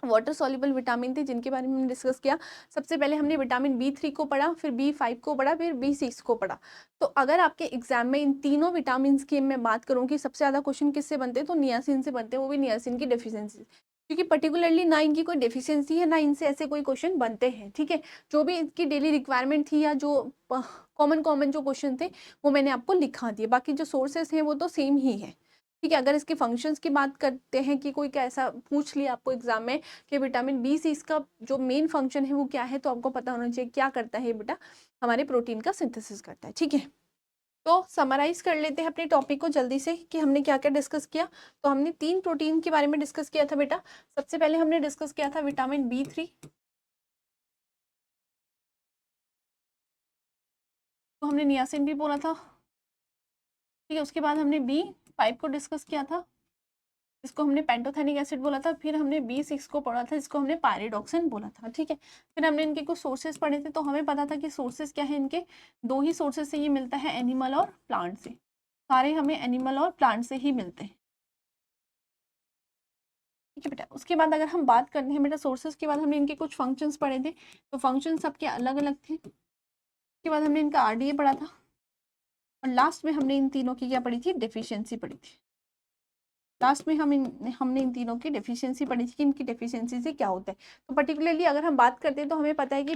वाटर सॉल्युबल विटामिन थे जिनके बारे में हमने डिस्कस किया। सबसे पहले हमने विटामिन B3 को पढ़ा, फिर B5 को पढ़ा, फिर B6 को पढ़ा। तो अगर आपके एग्जाम में इन तीनों विटामिन की मैं बात करूँ कि सबसे ज़्यादा क्वेश्चन किससे बनते हैं, तो नियासिन से बनते हैं, वो भी नियासिन की डेफिशिएंसी, क्योंकि पर्टिकुलरली ना इनकी कोई डेफिशिएंसी है ना इनसे ऐसे कोई क्वेश्चन बनते हैं। ठीक है, जो भी इनकी डेली रिक्वायरमेंट थी या जो कॉमन जो क्वेश्चन थे वो मैंने आपको लिखा दिए, बाकी जो सोर्सेस हैं वो तो सेम ही है। ठीक है, अगर इसके फंक्शंस की बात करते हैं कि कोई कैसा पूछ लिया आपको एग्जाम में कि विटामिन B से इसका जो मेन फंक्शन है वो क्या है, तो आपको पता होना चाहिए क्या करता है बेटा, हमारे प्रोटीन का सिंथेसिस करता है। ठीक है, तो समराइज कर लेते हैं अपने टॉपिक को जल्दी से कि हमने क्या क्या डिस्कस किया। तो हमने 3 प्रोटीन के बारे में डिस्कस किया था बेटा। सबसे पहले हमने डिस्कस किया था विटामिन B3, तो हमने नियासिन भी बोला था। ठीक है, उसके बाद हमने B5 को डिस्कस किया था, इसको हमने पेंटोथेनिक एसिड बोला था। फिर हमने B6 को पढ़ा था, इसको हमने पायरिडॉक्सिन बोला था। ठीक है, फिर हमने इनके कुछ सोर्सेज पढ़े थे, तो हमें पता था कि सोर्सेज क्या है इनके, 2 ही सोर्सेज से ये मिलता है, एनिमल और प्लांट से। सारे हमें एनिमल और प्लांट से ही मिलते हैं। ठीक है बेटा, उसके बाद अगर हम बात करते हैं बेटा सोर्सेज के बाद, हमने इनके कुछ फंक्शंस पढ़े थे, तो फंक्शन सबके अलग अलग थे। उसके बाद हमने इनका RDA पढ़ा था, और लास्ट में हमने इन तीनों की क्या पढ़ी थी, डेफिशिएंसी पढ़ी थी। लास्ट में हमने इन तीनों की डेफिशिएंसी पढ़ी थी कि इनकी डेफिशिएंसी से क्या होता है। तो पर्टिकुलरली अगर हम बात करते हैं तो हमें पता है कि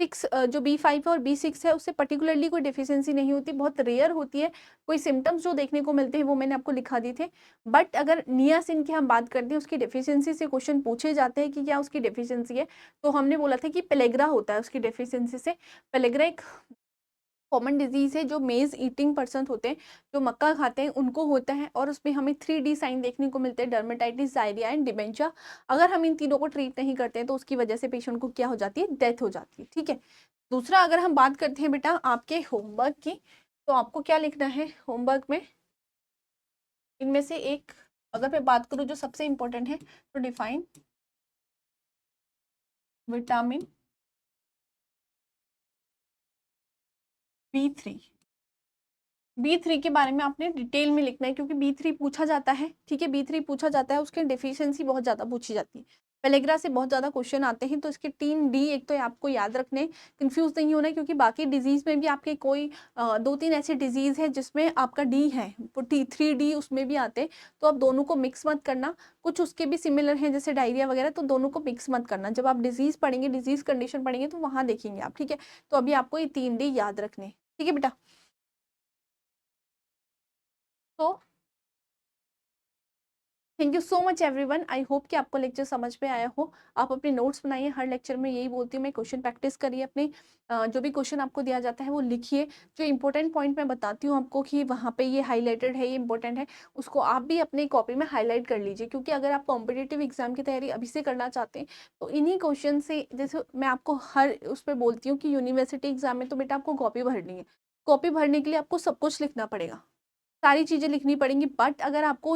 जो B5 है और B6 है उससे पर्टिकुलरली कोई डेफिशिएंसी नहीं होती, बहुत रेयर होती है। कोई सिम्टम्स जो देखने को मिलते हैं वो मैंने आपको लिखा दिए थे। बट अगर नियासिन की हम बात करते हैं, उसकी डेफिशिएंसी से क्वेश्चन पूछे जाते हैं कि क्या उसकी डेफिशिएंसी है, तो हमने बोला था कि पेलेग्रा होता है उसकी डेफिशिएंसी से। पेलेग्रा एक कॉमन डिजीज है जो मेज ईटिंग पर्सन होते हैं, जो मक्का खाते हैं, उनको होता है, और उसमें हमें 3D साइन देखने को मिलते हैं, डर्मेटाइटिस, डायरिया एंड डिमेंशिया। अगर हम इन तीनों को ट्रीट नहीं करते हैं तो उसकी वजह से पेशेंट को क्या हो जाती है, डेथ हो जाती है। ठीक है। दूसरा, अगर हम बात करते हैं बेटा आपके होमवर्क की, तो आपको क्या लिखना है होमवर्क में, इनमें से एक अगर मैं बात करूं जो सबसे इंपॉर्टेंट है, तो डिफाइन विटामिन B3। B3 के बारे में आपने डिटेल में लिखना है, क्योंकि B3 पूछा जाता है। ठीक है, B3 पूछा जाता है, उसकी डेफिशिएंसी बहुत ज़्यादा पूछी जाती है। पेलेग्रा से बहुत ज़्यादा क्वेश्चन आते हैं, तो इसके 3D एक तो आपको याद रखने, कंफ्यूज नहीं होना है, क्योंकि बाकी डिजीज में भी आपके कोई 2-3 ऐसी डिजीज है जिसमें आपका D है, वो 3D उसमें भी आते हैं, तो आप दोनों को मिक्स मत करना। कुछ उसके भी सिमिलर हैं जैसे डायरिया वगैरह, तो दोनों को मिक्स मत करना। जब आप डिजीज पढ़ेंगे, डिजीज कंडीशन पढ़ेंगे, तो वहाँ देखेंगे आप। ठीक है, तो अभी आपको ये 3D याद रखने। ठीक है बेटा। तो thank you so much everyone, I hope कि आपको लेक्चर समझ में आया हो। आप अपने नोट्स बनाइए, हर लेक्चर में यही बोलती हूँ मैं, क्वेश्चन प्रैक्टिस करिए अपने। जो भी क्वेश्चन आपको दिया जाता है वो लिखिए। जो इंपॉर्टेंट पॉइंट मैं बताती हूँ आपको कि वहाँ पे ये हाईलाइटेड है, ये इंपॉर्टेंट है, उसको आप भी अपने कॉपी में हाईलाइट कर लीजिए, क्योंकि अगर आप कॉम्पिटेटिव एग्जाम की तैयारी अभी से करना चाहते हैं, तो इन्हीं क्वेश्चन से, जैसे मैं आपको हर उस पर बोलती हूँ कि यूनिवर्सिटी एग्जाम में तो बेटा आपको कॉपी भरनी है। कॉपी भरने के लिए आपको सब कुछ लिखना पड़ेगा, सारी चीज़ें लिखनी पड़ेंगी। बट अगर आपको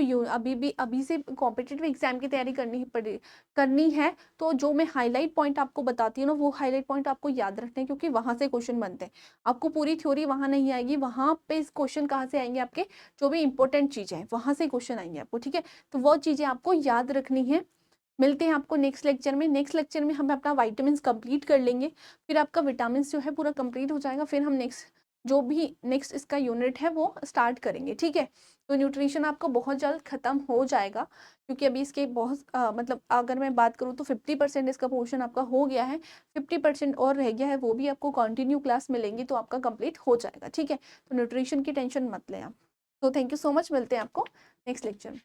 अभी से कॉम्पिटिटिव एग्जाम की तैयारी करनी है, तो जो मैं हाईलाइट पॉइंट आपको बताती हूँ ना, वो हाईलाइट पॉइंट आपको याद रखने हैं, क्योंकि वहां से क्वेश्चन बनते हैं। आपको पूरी थ्योरी वहां नहीं आएगी, वहां पे क्वेश्चन कहाँ से आएंगे, आपके जो भी इंपॉर्टेंट चीज़ें हैं वहां से क्वेश्चन आएंगे आपको। ठीक है, तो वो चीज़ें आपको याद रखनी है। मिलते हैं आपको नेक्स्ट लेक्चर में। नेक्स्ट लेक्चर में हम अपना वाइटामिन कंप्लीट कर लेंगे, फिर आपका विटामिन जो है पूरा कंप्लीट हो जाएगा, फिर हम नेक्स्ट जो भी नेक्स्ट इसका यूनिट है वो स्टार्ट करेंगे। ठीक है, तो न्यूट्रिशन आपको बहुत जल्द खत्म हो जाएगा, क्योंकि अभी इसके बहुत मतलब अगर मैं बात करूँ तो 50% इसका पोर्शन आपका हो गया है, 50% और रह गया है, वो भी आपको कंटिन्यू क्लास मिलेंगी तो आपका कंप्लीट हो जाएगा। ठीक है, तो न्यूट्रिशन की टेंशन मत लें आप। तो थैंक यू सो मच, मिलते हैं आपको नेक्स्ट लेक्चर में।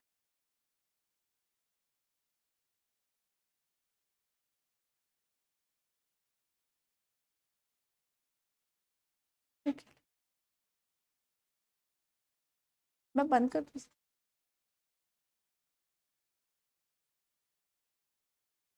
मैं बंद कर दूँ?